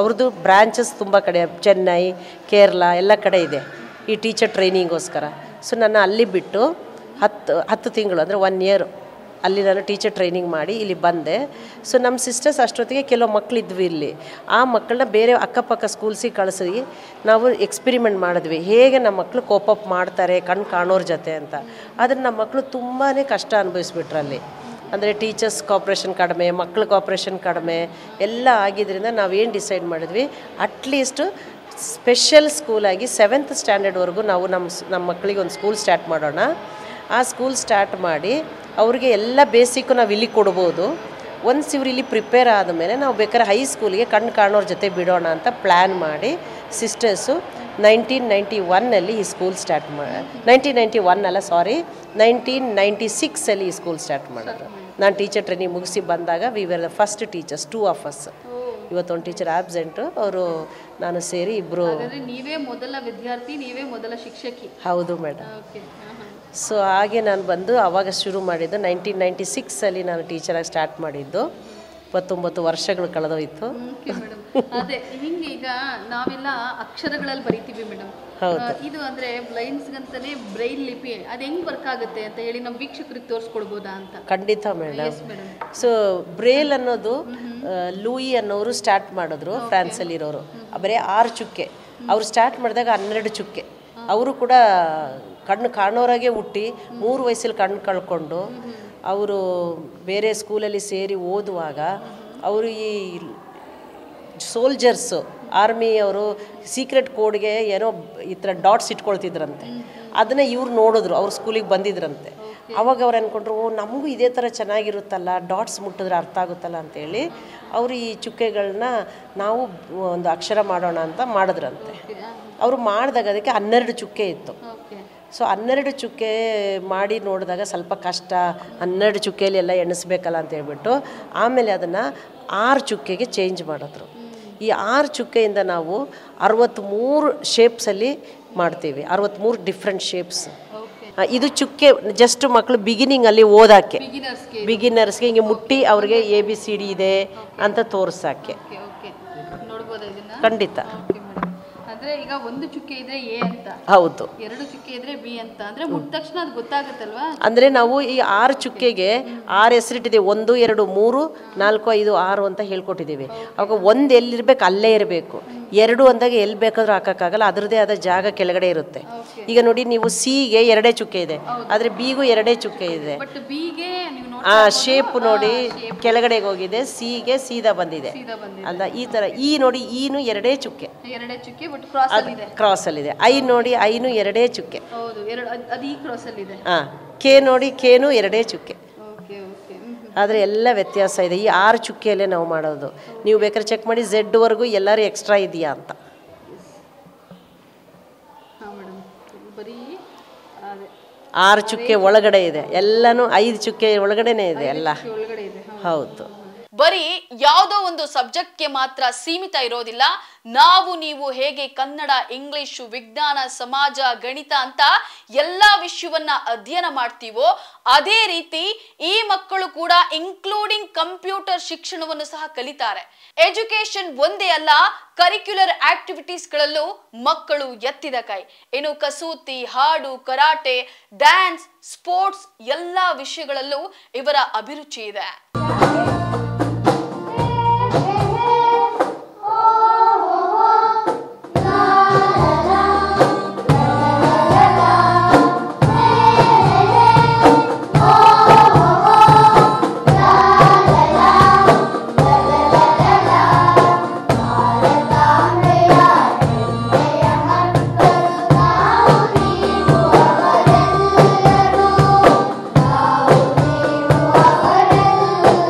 ಅವ್ರದ್ದು ಬ್ರಾಂಚಸ್ ತುಂಬ ಕಡೆ, ಚೆನ್ನೈ, ಕೇರಳ ಎಲ್ಲ ಕಡೆ ಇದೆ ಈ ಟೀಚರ್ ಟ್ರೈನಿಂಗೋಸ್ಕರ. ಸೊ ನನ್ನ ಅಲ್ಲಿ ಬಿಟ್ಟು 10 ತಿಂಗಳು ಅಂದರೆ 1 ಇಯರ್ ಅಲ್ಲಿ ನಾನು ಟೀಚರ್ ಟ್ರೈನಿಂಗ್ ಮಾಡಿ ಇಲ್ಲಿ ಬಂದೆ. ಸೊ ನಮ್ಮ ಸಿಸ್ಟರ್ಸ್ ಅಷ್ಟೊತ್ತಿಗೆ ಕೆಲವು ಮಕ್ಕಳಿದ್ವಿ ಇಲ್ಲಿ. ಆ ಮಕ್ಕಳನ್ನ ಬೇರೆ ಅಕ್ಕಪಕ್ಕ ಸ್ಕೂಲ್ಸಿಗೆ ಕಳಿಸಿ ನಾವು ಎಕ್ಸ್ಪೆರಿಮೆಂಟ್ ಮಾಡಿದ್ವಿ, ಹೇಗೆ ನಮ್ಮ ಮಕ್ಕಳು ಕೋಪಪ್ ಮಾಡ್ತಾರೆ ಕಣ್ಣು ಕಾಣೋರ ಜೊತೆ ಅಂತ. ಆದರೆ ನಮ್ಮ ಮಕ್ಕಳು ತುಂಬಾ ಕಷ್ಟ ಅನುಭವಿಸ್ಬಿಟ್ರು ಅಲ್ಲಿ. ಅಂದರೆ ಟೀಚರ್ಸ್ ಕೋಪ್ರೇಷನ್ ಕಡಿಮೆ, ಮಕ್ಕಳ ಕೋಪ್ರೇಷನ್ ಕಡಿಮೆ ಎಲ್ಲ ಆಗಿದ್ದರಿಂದ ನಾವೇನು ಡಿಸೈಡ್ ಮಾಡಿದ್ವಿ, ಅಟ್ಲೀಸ್ಟ್ ಸ್ಪೆಷಲ್ ಸ್ಕೂಲಾಗಿ 7th ಸ್ಟ್ಯಾಂಡರ್ಡ್ವರೆಗೂ ನಾವು ನಮ್ಮ ಮಕ್ಕಳಿಗೆ ಒಂದು ಸ್ಕೂಲ್ ಸ್ಟಾರ್ಟ್ ಮಾಡೋಣ. ಆ ಸ್ಕೂಲ್ ಸ್ಟಾರ್ಟ್ ಮಾಡಿ ಅವ್ರಿಗೆ ಎಲ್ಲ ಬೇಸಿಕ್ಕು ನಾವು ಇಲ್ಲಿ ಕೊಡ್ಬೋದು. ಒನ್ಸ್ ಇವ್ರು ಇಲ್ಲಿ ಪ್ರಿಪೇರ್ ಆದಮೇಲೆ ನಾವು ಬೇಕಾದ್ರೆ ಹೈಸ್ಕೂಲಿಗೆ ಕಣ್ಣು ಕಾಣೋರ ಜೊತೆ ಬಿಡೋಣ ಅಂತ ಪ್ಲ್ಯಾನ್ ಮಾಡಿ ಸಿಸ್ಟರ್ಸು 1991 ಈ ಸ್ಕೂಲ್ ಸ್ಟಾರ್ಟ್ 1996 ಈ ಸ್ಕೂಲ್ ಸ್ಟಾರ್ಟ್ ಮಾಡಿದ್ರು. ನಾನು ಟೀಚರ್ ಟ್ರೈನಿಂಗ್ ಮುಗಿಸಿ ಬಂದಾಗ we were the first teachers, 2 of us. ಇವತ್ತೊಂದು ಟೀಚರ್ ಆಬ್ಸೆಂಟು, ಅವರು ನಾನು ಸೇರಿ ಇಬ್ಬರು. ನೀವೇ ಮೊದಲ ವಿದ್ಯಾರ್ಥಿ, ನೀವೇ ಮೊದಲ ಶಿಕ್ಷಕಿ? ಹೌದು ಮೇಡಮ್. ಸೊ ಹಾಗೆ ನಾನು ಬಂದು ಆವಾಗ ಶುರು ಮಾಡಿದ್ದು 1996 ನಾನು ಟೀಚರಾಗಿ ಸ್ಟಾರ್ಟ್ ಮಾಡಿದ್ದು. 29 ವರ್ಷಗಳು ಕಳೆದೋಯ್ತು. ಅದೇ ಹಿಂಗೆ ಈಗ ನಾವೆಲ್ಲ ಅಕ್ಷರಗಳಲ್ಲಿ ಬರಿತೀವಿ ಮೇಡಮ್. ಇದು ಅಂದ್ರೆ ಬ್ಲೈಂಡ್ಸ್ಗಂತಾನೆ ಬ್ರೈಲ್ ಲಿಪಿ, ಅದು ಹೆಂಗ್ ವರ್ಕ್ ಆಗುತ್ತೆ ಅಂತ ಹೇಳಿ ನಮ್ಮ ವೀಕ್ಷಕರಿಗೆ ತೋರಿಸ್ಕೊಡ್ಬೋದಾ ಅಂತ? ಖಂಡಿತ ಮೇಡಮ್. ಸೊ ಬ್ರೇಲ್ ಅನ್ನೋದು ಲೂಯಿ ಅನ್ನೋರು ಸ್ಟಾರ್ಟ್ ಮಾಡಿದ್ರು, ಫ್ರಾನ್ಸಲ್ಲಿರೋರು. ಬರೀ 6 ಚುಕ್ಕೆ. ಅವ್ರು ಸ್ಟಾರ್ಟ್ ಮಾಡಿದಾಗ 12 ಚುಕ್ಕೆ. ಅವರು ಕೂಡ ಕಣ್ಣು ಕಾಣೋರಾಗೆ ಹುಟ್ಟಿ 3 ವಯಸ್ಸಲ್ಲಿ ಕಣ್ಣು ಕಳ್ಕೊಂಡು ಅವರು ಬೇರೆ ಸ್ಕೂಲಲ್ಲಿ ಸೇರಿ ಓದುವಾಗ ಅವರು ಈ ಸೋಲ್ಜರ್ಸು, ಆರ್ಮಿಯವರು ಸೀಕ್ರೆಟ್ ಕೋಡ್ಗೆ ಏನೋ ಈ ಥರ ಡಾಟ್ಸ್ ಇಟ್ಕೊಳ್ತಿದ್ರಂತೆ. ಅದನ್ನು ಇವ್ರು ನೋಡಿದ್ರು, ಅವ್ರ ಸ್ಕೂಲಿಗೆ ಬಂದಿದ್ರಂತೆ. ಅವಾಗ ಅವ್ರು ಅಂದ್ಕೊಂಡ್ರು, ನಮಗೂ ಇದೇ ಥರ ಚೆನ್ನಾಗಿರುತ್ತಲ್ಲ, ಡಾಟ್ಸ್ ಮುಟ್ಟಿದ್ರೆ ಅರ್ಥ ಆಗುತ್ತಲ್ಲ ಅಂತೇಳಿ ಅವರು ಈ ಚುಕ್ಕೆಗಳನ್ನ ನಾವು ಒಂದು ಅಕ್ಷರ ಮಾಡೋಣ ಅಂತ ಮಾಡಿದ್ರಂತೆ. ಅವರು ಮಾಡಿದಾಗ ಅದಕ್ಕೆ 12 ಚುಕ್ಕೆ ಇತ್ತು. ಸೊ 12 ಚುಕ್ಕೆ ಮಾಡಿ ನೋಡಿದಾಗ ಸ್ವಲ್ಪ ಕಷ್ಟ, 12 ಚುಕ್ಕೆಯಲ್ಲಿ ಎಲ್ಲ ಎಣಿಸ್ಬೇಕಲ್ಲ ಅಂತ ಹೇಳ್ಬಿಟ್ಟು ಆಮೇಲೆ ಅದನ್ನು 6 ಚುಕ್ಕೆಗೆ ಚೇಂಜ್ ಮಾಡಿದ್ರು. ಈ 6 ಚುಕ್ಕೆಯಿಂದ ನಾವು 63 ಶೇಪ್ಸಲ್ಲಿ ಮಾಡ್ತೀವಿ, 63 ಡಿಫ್ರೆಂಟ್ ಶೇಪ್ಸ್. ಇದು ಚುಕ್ಕೆ ಜಸ್ಟ್ ಮಕ್ಕಳು ಬಿಗಿನಿಂಗಲ್ಲಿ ಓದಾಕೆ, ಬಿಗಿನರ್ಸ್ಗೆ ಹಿಂಗೆ ಮುಟ್ಟಿ ಅವ್ರಿಗೆ ABCD ಇದೆ ಅಂತ ತೋರಿಸೋಕ್ಕೆ. ಖಂಡಿತ. ಅಂದ್ರೆ ಈಗ 1 ಚುಕ್ಕೆ ಇದ್ರೆ A ಅಂತ, ಹೌದು. 2 ಚುಕ್ಕೆ ಇದ್ರೆ B ಅಂತ, ಅಂದ್ರೆ ಮುಟ್ಟ ತಕ್ಷಣ ಅದು ಗೊತ್ತಾಗುತ್ತಲ್ವಾ? ಅಂದ್ರೆ ನಾವು ಈ 6 ಚುಕ್ಕೆಗೆ 6 ಹೆಸರಿಟ್ಟಿದ್ದೀವಿ, 1 2 3 4 5 6 ಅಂತ ಹೇಳ್ಕೊಟ್ಟಿದ್ದೀವಿ. ಅವಾಗ 1 ಎಲ್ಲಿರ್ಬೇಕು ಅಲ್ಲೇ ಇರಬೇಕು, ಎರಡು ಅಂದಾಗ ಎಲ್ಲಿ ಬೇಕಾದ್ರೂ ಹಾಕೋಕ್ಕಾಗಲ್ಲ, ಅದರದೇ ಆದ ಜಾಗ ಕೆಳಗಡೆ ಇರುತ್ತೆ. ಈಗ ನೋಡಿ ನೀವು ಸಿಗೆ 2 ಚುಕ್ಕೆ ಇದೆ, ಆದರೆ ಬಿಗೂ 2 ಚುಕ್ಕೆ ಇದೆ. ಬಟ್ ಬಿಗೆ ನೀವು ಆ ಶೇಪ್ ನೋಡಿ ಕೆಳಗಡೆಗೆ ಹೋಗಿದೆ, ಸಿಗೆ ಸೀದಾ ಬಂದಿದೆ ಅಲ್ಲ, ಈ ಥರ. ಈ ನೋಡಿ ಈನು 2 ಚುಕ್ಕೆ, 2 ಚುಕ್ಕೆ ಬಟ್ ಕ್ರಾಸ್ ಅಲ್ಲಿ ಇದೆ, ಕ್ರಾಸಲ್ಲಿದೆ. ಐ ನೋಡಿ ಐನು 2 ಚುಕ್ಕೆ. ಹೌದು, ಅದು ಈ ಕ್ರಾಸ್ ಅಲ್ಲಿ ಇದೆ. ಹಾಂ, ಕೆ ನೋಡಿ ಕೇನು 2 ಚುಕ್ಕೆ. Okay okay. ಆದರೆ ಎಲ್ಲ ವ್ಯತ್ಯಾಸ ಇದೆ. ಈ 6 ಚುಕ್ಕೆಯಲ್ಲೇ ನಾವು ಮಾಡೋದು. ನೀವು ಬೇಕಾದ್ರೆ ಚೆಕ್ ಮಾಡಿ ಝೆಡ್ವರೆಗೂ ಎಲ್ಲರೂ ಎಕ್ಸ್ಟ್ರಾ ಇದೆಯಾ ಅಂತ. ಹಾಂ ಮೇಡಮ್, ಬರೀ ಅದೇ 6 ಚುಕ್ಕೆ ಒಳಗಡೆ ಇದೆ, ಎಲ್ಲನೂ 5 ಚುಕ್ಕೆ ಒಳಗಡೆನೇ ಇದೆ ಎಲ್ಲ. ಒಳಗಡೆ ಇದೆ. ಹೌದು. ಬರೀ ಯಾವುದೋ ಒಂದು ಸಬ್ಜೆಕ್ಟ್ಗೆ ಮಾತ್ರ ಸೀಮಿತ ಇರೋದಿಲ್ಲ. ನಾವು ನೀವು ಹೇಗೆ ಕನ್ನಡ, ಇಂಗ್ಲಿಷು, ವಿಜ್ಞಾನ, ಸಮಾಜ, ಗಣಿತ ಅಂತ ಎಲ್ಲಾ ವಿಷಯವನ್ನ ಅಧ್ಯಯನ ಮಾಡ್ತೀವೋ ಅದೇ ರೀತಿ ಈ ಮಕ್ಕಳು ಕೂಡ ಇನ್ಕ್ಲೂಡಿಂಗ್ ಕಂಪ್ಯೂಟರ್ ಶಿಕ್ಷಣವನ್ನು ಸಹ ಕಲಿತಾರೆ. ಎಜುಕೇಶನ್ ಒಂದೇ ಅಲ್ಲ, ಕರಿಕ್ಯುಲರ್ ಆಕ್ಟಿವಿಟೀಸ್ಗಳಲ್ಲೂ ಮಕ್ಕಳು ಎತ್ತಿದ ಕೈ. ಇನ್ನು ಕಸೂತಿ, ಹಾಡು, ಕರಾಟೆ, ಡ್ಯಾನ್ಸ್, ಸ್ಪೋರ್ಟ್ಸ್ ಎಲ್ಲಾ ವಿಷಯಗಳಲ್ಲೂ ಇವರ ಅಭಿರುಚಿ ಇದೆ.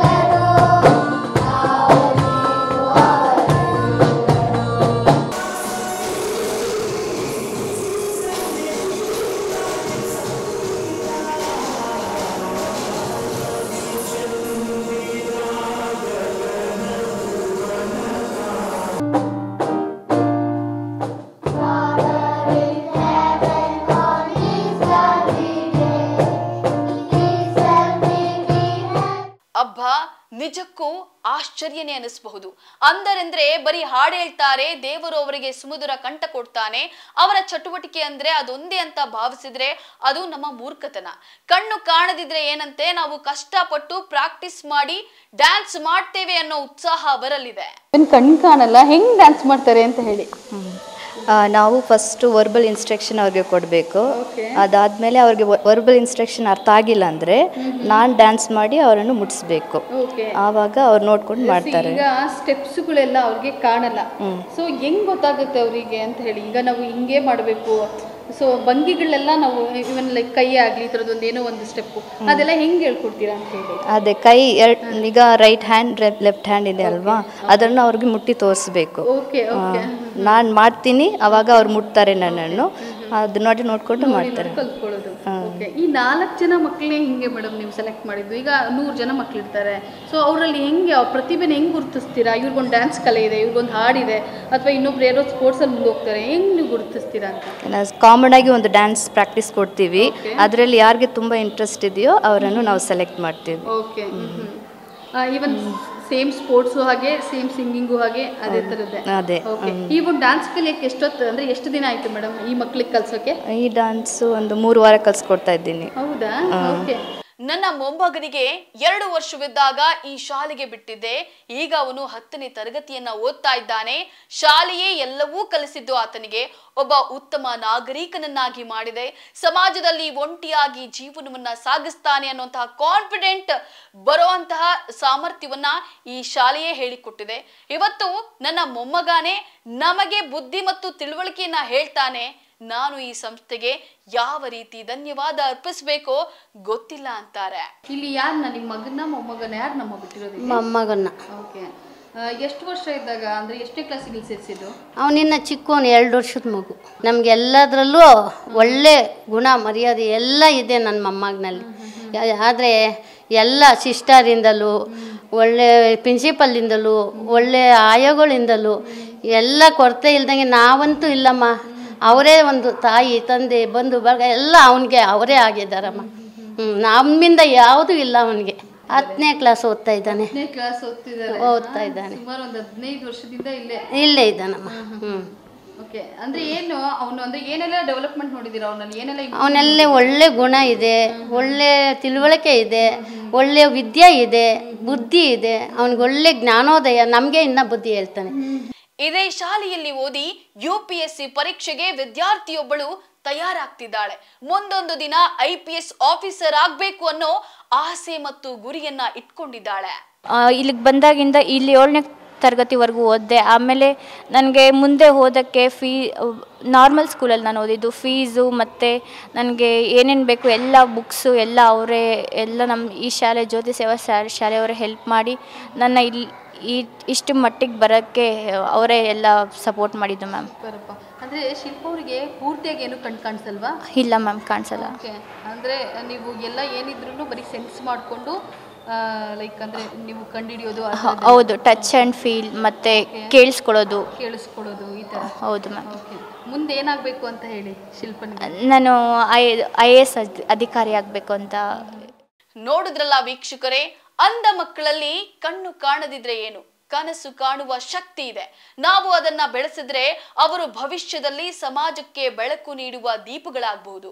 ನಿಜಕ್ಕೂ ಆಶ್ಚರ್ಯನೇ ಅನಿಸಬಹುದು. ಅಂದರೆಂದ್ರೆ ಬರೀ ಹಾಡು ಹೇಳ್ತಾರೆ, ದೇವರು ಅವರಿಗೆ ಸುಮಧುರ ಕಂಠ ಕೊಡ್ತಾನೆ, ಅವರ ಚಟುವಟಿಕೆ ಅಂದ್ರೆ ಅದೊಂದೇ ಅಂತ ಭಾವಿಸಿದ್ರೆ ಅದು ನಮ್ಮ ಮೂರ್ಖತನ. ಕಣ್ಣು ಕಾಣದಿದ್ರೆ ಏನಂತೆ, ನಾವು ಕಷ್ಟಪಟ್ಟು ಪ್ರಾಕ್ಟೀಸ್ ಮಾಡಿ ಡ್ಯಾನ್ಸ್ ಮಾಡ್ತೇವೆ ಅನ್ನೋ ಉತ್ಸಾಹ ಅವರಲ್ಲಿದೆ. ಕಣ್ಣು ಕಾಣಲ್ಲ, ಹೆಂಗ್ ಡ್ಯಾನ್ಸ್ ಮಾಡ್ತಾರೆ ಅಂತ ಹೇಳಿ. ನಾವು ಫಸ್ಟ್ ವರ್ಬಲ್ ಇನ್ಸ್ಟ್ರಕ್ಷನ್ ಅವ್ರಿಗೆ ಕೊಡಬೇಕು. ಅದಾದಮೇಲೆ ಅವ್ರಿಗೆ ವರ್ಬಲ್ ಇನ್ಸ್ಟ್ರಕ್ಷನ್ ಅರ್ಥ ಆಗಿಲ್ಲ ಅಂದರೆ ನಾನು ಡ್ಯಾನ್ಸ್ ಮಾಡಿ ಅವರನ್ನು ಮುಟ್ಟಿಸ್ಬೇಕು. ಆವಾಗ ಅವ್ರು ನೋಡ್ಕೊಂಡು ಮಾಡ್ತಾರೆ. ಈಗ ಸ್ಟೆಪ್ಸ್ಗಳೆಲ್ಲ ಅವ್ರಿಗೆ ಕಾಣಲ್ಲ, ಸೊ ಹೆಂಗ್ ಗೊತ್ತಾಗುತ್ತೆ ಅವರಿಗೆ ಅಂತ ಹೇಳಿ. ಈಗ ನಾವು ಹಿಂಗೆ ಮಾಡಬೇಕು, ಸೊ ಭಂಗಿಗಳೆಲ್ಲ ನಾವು ಇವನ್ ಲೈಕ್ ಕೈ ಆಗಲಿ ಈ ಥರದ್ದು ಏನೋ ಒಂದು ಸ್ಟೆಪ್ಪು ಅದೆಲ್ಲ ಹೆಂಗೆ ಹೇಳ್ಕೊಡ್ತೀರಾ ಅಂತ ಹೇಳಿ. ಅದೇ ಕೈ ಈಗ ರೈಟ್ ಹ್ಯಾಂಡ್ ಲೆಫ್ಟ್ ಹ್ಯಾಂಡ್ ಇದೆ ಅಲ್ವಾ, ಅದನ್ನು ಅವ್ರಿಗೆ ಮುಟ್ಟಿ ತೋರಿಸ್ಬೇಕು. ನಾನು ಮಾಡ್ತೀನಿ, ಅವಾಗ ಅವ್ರು ಮುಟ್ತಾರೆ ನನ್ನನ್ನು, ಅದು ನೋಡಿ ನೋಡ್ಕೊಂಡು ಮಾಡ್ತಾರೆ. ಕಲ್ತ್ಕೊಳ್ಳೋದು. ಈ 4 ಜನ ಮಕ್ಕಳೇ ಹಿಂಗೆ ಮೇಡಮ್ ನೀವು ಸೆಲೆಕ್ಟ್ ಮಾಡಿದ್ದು. ಈಗ 100 ಜನ ಮಕ್ಕಳಿರ್ತಾರೆ, ಸೊ ಅವರಲ್ಲಿ ಹೆಂಗೆ ಅವ್ರ ಪ್ರತಿಭೆನ ಹೆಂಗೆ ಗುರುತಿಸ್ತೀರಾ? ಇವ್ರಿಗೊಂದು ಡ್ಯಾನ್ಸ್ ಕಲೆ ಇದೆ, ಇವ್ರಿಗೊಂದು ಹಾಡಿದೆ, ಅಥವಾ ಇನ್ನೊಬ್ರು ಏನೋ ಸ್ಪೋರ್ಟ್ಸಲ್ಲಿ ಮುಂದೆ ಹೋಗ್ತಾರೆ, ಹೆಂಗೆ ನೀವು ಗುರುತಿಸ್ತೀರಾ ಅಂತ? ಕಾಮನ್ ಆಗಿ ಒಂದು ಡ್ಯಾನ್ಸ್ ಪ್ರಾಕ್ಟೀಸ್ ಕೊಡ್ತೀವಿ, ಅದರಲ್ಲಿ ಯಾರಿಗೆ ತುಂಬ ಇಂಟ್ರೆಸ್ಟ್ ಇದೆಯೋ ಅವರನ್ನು ನಾವು ಸೆಲೆಕ್ಟ್ ಮಾಡ್ತೀವಿ. ಓಕೆ. ಈವನ್ ಸೇಮ್ ಸ್ಪೋರ್ಟ್ಸು ಹಾಗೆ, ಸೇಮ್ ಸಿಂಗಿಂಗು ಹಾಗೆ, ಅದೇ ಥರದ್ದೇ. ಅದೇ. ಈ ಒಂದು ಡ್ಯಾನ್ಸ್ ಕಲಿಯಕ್ಕೆ ಎಷ್ಟೊತ್ತು ಅಂದರೆ ಎಷ್ಟು ದಿನ ಆಯಿತು ಮೇಡಮ್ ಈ ಮಕ್ಳಿಗೆ ಕಲ್ಸೋಕ್ಕೆ? ಈ ಡ್ಯಾನ್ಸು ಒಂದು 3 ವಾರ ಕಲಿಸ್ಕೊಡ್ತಾ ಇದ್ದೀನಿ. ಹೌದಾ? ಓಕೆ. ನನ್ನ ಮೊಮ್ಮಗನಿಗೆ 2 ವರ್ಷವಿದ್ದಾಗ ಈ ಶಾಲೆಗೆ ಬಿಟ್ಟಿದ್ದೆ. ಈಗ ಅವನು 10ನೇ ತರಗತಿಯನ್ನ ಓದ್ತಾ ಇದ್ದಾನೆ. ಶಾಲೆಯೇ ಎಲ್ಲವೂ ಕಲಿಸಿದ್ದು ಆತನಿಗೆ ಒಬ್ಬ ಉತ್ತಮ ನಾಗರಿಕನನ್ನಾಗಿ ಮಾಡಿದೆ. ಸಮಾಜದಲ್ಲಿ ಒಂಟಿಯಾಗಿ ಜೀವನವನ್ನ ಸಾಗಿಸ್ತಾನೆ ಅನ್ನುವಂತಹ ಕಾನ್ಫಿಡೆಂಟ್ ಬರುವಂತಹ ಸಾಮರ್ಥ್ಯವನ್ನ ಈ ಶಾಲೆಯೇ ಹೇಳಿಕೊಟ್ಟಿದೆ. ಇವತ್ತು ನನ್ನ ಮೊಮ್ಮಗನೇ ನಮಗೆ ಬುದ್ಧಿ ಮತ್ತು ತಿಳುವಳಿಕೆಯನ್ನ ಹೇಳ್ತಾನೆ. ನಾನು ಈ ಸಂಸ್ಥೆಗೆ ಯಾವ ರೀತಿ ಧನ್ಯವಾದ ಅರ್ಪಿಸಬೇಕೋ ಗೊತ್ತಿಲ್ಲ ಅಂತಾರೆ. ಇಲ್ಲಿ ಯಾರನ್ನ, ನಿಮ್ಮ ಮಗನ ಮೊಮ್ಮಗನ, ಯಾರು ನಮ್ಮ ಬಿಟ್ಟಿರೋದು? ಮೊಮ್ಮಗನ್ನ. ಓಕೆ. ಎಷ್ಟು ವರ್ಷ ಇದ್ದಾಗ ಅಂದರೆ ಎಷ್ಟೇ ಕ್ಲಾಸಿಗೆ ಸೇರಿಸಿದ್ದು? ಅವನಿನ್ನ ಚಿಕ್ಕವನು 2 ವರ್ಷದ ಮಗು. ನಮ್ಗೆ ಎಲ್ಲದರಲ್ಲೂ ಒಳ್ಳೆ ಗುಣ ಮರ್ಯಾದೆ ಎಲ್ಲ ಇದೆ ನನ್ನ ಮೊಮ್ಮಗನಲ್ಲಿ. ಆದರೆ ಎಲ್ಲ ಸಿಸ್ಟರಿಂದಲೂ, ಒಳ್ಳೆ ಪ್ರಿನ್ಸಿಪಲ್ಲಿಂದಲೂ, ಒಳ್ಳೆ ಆಯೋಗಳಿಂದಲೂ ಎಲ್ಲ ಕೊರತೆ ಇಲ್ದಂಗೆ ನಾವಂತೂ ಇಲ್ಲಮ್ಮ. ಅವರೇ ಒಂದು ತಾಯಿ ತಂದೆ ಬಂಧು ಬಳಗ ಎಲ್ಲ ಅವನಿಗೆ ಅವರೇ ಆಗಿದ್ದಾರಮ್ಮ. ನಮ್ಮಿಂದ ಯಾವುದೂ ಇಲ್ಲ ಅವನಿಗೆ. 10ನೇ ಕ್ಲಾಸ್ ಓದ್ತಾ ಇದ್ದಾನೆ. 10ನೇ ಕ್ಲಾಸ್ ಓದ್ತಾ ಇದ್ದಾನೆ. ಸುಮಾರು ಒಂದು 15 ವರ್ಷದಿಂದ ಇಲ್ಲೇ ಇದ್ದಾನಮ್ಮ. ಓಕೆ. ಅಂದ್ರೆ ಏನು ಅವನು ಅಂದ್ರೆ ಏನೆಲ್ಲ ಡೆವಲಪ್ಮೆಂಟ್ ನೋಡಿದ್ದೀರಾ ಅವನಲ್ಲಿ? ಅವನಲ್ಲೇ ಒಳ್ಳೆ ಗುಣ ಇದೆ, ಒಳ್ಳೆ ತಿಳುವಳಿಕೆ ಇದೆ, ಒಳ್ಳೆ ವಿದ್ಯೆ ಇದೆ, ಬುದ್ಧಿ ಇದೆ, ಅವನಿಗೆ ಒಳ್ಳೆ ಜ್ಞಾನೋದಯ. ನಮಗೆ ಇನ್ನ ಬುದ್ಧಿ ಹೇಳ್ತಾನೆ. ಇದೇ ಶಾಲೆಯಲ್ಲಿ ಓದಿ UPSC ಪರೀಕ್ಷೆಗೆ ವಿದ್ಯಾರ್ಥಿಯೊಬ್ಬಳು ತಯಾರಾಗ್ತಿದ್ದಾಳೆ. ಮುಂದೊಂದು ದಿನ IPS ಆಫೀಸರ್ ಆಗ್ಬೇಕು ಅನ್ನೋ ಆಸೆ ಮತ್ತು ಗುರಿಯನ್ನ ಇಟ್ಕೊಂಡಿದ್ದಾಳೆ. ಇಲ್ಲಿಗೆ ಬಂದಾಗಿಂದ ಇಲ್ಲಿ 7ನೇ ತರಗತಿವರೆಗೂ ಓದಿದೆ. ಆಮೇಲೆ ನನಗೆ ಮುಂದೆ ಓದೋಕ್ಕೆ ನಾರ್ಮಲ್ ಸ್ಕೂಲಲ್ಲಿ ನಾನು ಓದಿದ್ದು. ಫೀಸು ಮತ್ತು ನನಗೆ ಏನೇನು ಬೇಕು ಎಲ್ಲ ಬುಕ್ಸು ಎಲ್ಲ ಅವರೇ ಎಲ್ಲ ನಮ್ಮ ಈ ಶಾಲೆ ಜ್ಯೋತಿ ಸೇವಾ ಶಾಲೆಯವರೇ ಹೆಲ್ಪ್ ಮಾಡಿ ನನ್ನ ಇಷ್ಟು ಮಟ್ಟಿಗೆ ಬರೋಕ್ಕೆ ಅವರೇ ಎಲ್ಲ ಸಪೋರ್ಟ್ ಮಾಡಿದ್ದು ಮ್ಯಾಮ್. ಅಂದರೆ ಶಿಲ್ಪ ಅವರಿಗೆ ಪೂರ್ತಿಯಾಗಿ ಏನು ಕಾಣಿಸಲ್ವಾ? ಇಲ್ಲ ಮ್ಯಾಮ್, ಕಾಣಿಸಲ್ಲ. ಓಕೆ, ಅಂದರೆ ನೀವು ಎಲ್ಲ ಏನಿದ್ರು ಬರೀ ಸೆನ್ಸ್ ಮಾಡಿಕೊಂಡು ಲೈಕ್ ಅಂದರೆ ನೀವು ಕಂಡುಹಿಡಿಯೋದು? ಹೌದು, ಟಚ್ ಆ್ಯಂಡ್ ಫೀಲ್ ಮತ್ತು ಕೇಳಿಸ್ಕೊಳ್ಳೋದು ಈ ಥರ. ಹೌದು ಮ್ಯಾಮ್. ಓಕೆ, ಮುಂದೆ ಏನಾಗಬೇಕು ಅಂತ ಹೇಳಿ ಶಿಲ್ಪನಿಗೆ? ನಾನು IAS ಅಧಿಕಾರಿ ಆಗಬೇಕು ಅಂತ. ನೋಡಿದ್ರಲ್ಲ ವೀಕ್ಷಕರೇ, ಅಂಧ ಮಕ್ಕಳಲ್ಲಿ ಕಣ್ಣು ಕಾಣದಿದ್ರೆ ಏನು, ಕನಸು ಕಾಣುವ ಶಕ್ತಿ ಇದೆ. ನಾವು ಅದನ್ನ ಬೆಳೆಸಿದ್ರೆ ಅವರು ಭವಿಷ್ಯದಲ್ಲಿ ಸಮಾಜಕ್ಕೆ ಬೆಳಕು ನೀಡುವ ದೀಪಗಳಾಗಬಹುದು.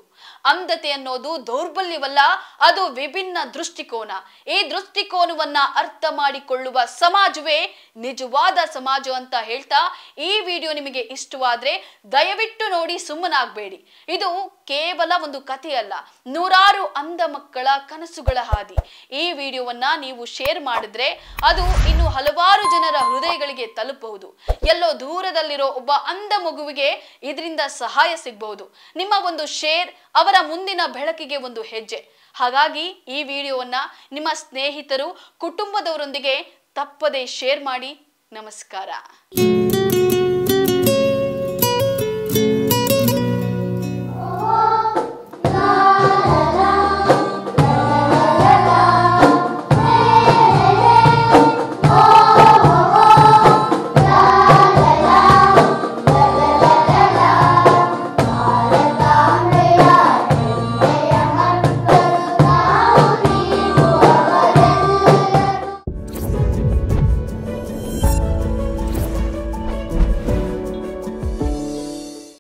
ಅಂಧತೆ ಅನ್ನೋದು ದೌರ್ಬಲ್ಯವಲ್ಲ, ಅದು ವಿಭಿನ್ನ ದೃಷ್ಟಿಕೋನ. ಈ ದೃಷ್ಟಿಕೋನವನ್ನ ಅರ್ಥ ಮಾಡಿಕೊಳ್ಳುವ ಸಮಾಜವೇ ನಿಜವಾದ ಸಮಾಜ ಅಂತ ಹೇಳ್ತಾ, ಈ ವಿಡಿಯೋ ನಿಮಗೆ ಇಷ್ಟವಾದ್ರೆ ದಯವಿಟ್ಟು ನೋಡಿ, ಸುಮ್ಮನಾಗಬೇಡಿ. ಇದು ಕೇವಲ ಒಂದು ಕಥೆಯಲ್ಲ, ನೂರಾರು ಅಂಧ ಮಕ್ಕಳ ಕನಸುಗಳ ಹಾದಿ. ಈ ವಿಡಿಯೋವನ್ನ ನೀವು ಶೇರ್ ಮಾಡಿದ್ರೆ ಅದು ಇನ್ನು ಹಲವಾರು ಜನರ ಹೃದಯಗಳಿಗೆ ತಲುಪಬಹುದು. ಎಲ್ಲೋ ದೂರದಲ್ಲಿರೋ ಒಬ್ಬ ಅಂಧ ಮಗುವಿಗೆ ಇದರಿಂದ ಸಹಾಯ ಸಿಗಬಹುದು. ನಿಮ್ಮ ಒಂದು ಶೇರ್ ಅವರ ಮುಂದಿನ ಬೆಳಕಿಗೆ ಒಂದು ಹೆಜ್ಜೆ. ಹಾಗಾಗಿ ಈ ವಿಡಿಯೋವನ್ನ ನಿಮ್ಮ ಸ್ನೇಹಿತರು, ಕುಟುಂಬದವರೊಂದಿಗೆ ತಪ್ಪದೇ ಶೇರ್ ಮಾಡಿ. ನಮಸ್ಕಾರ.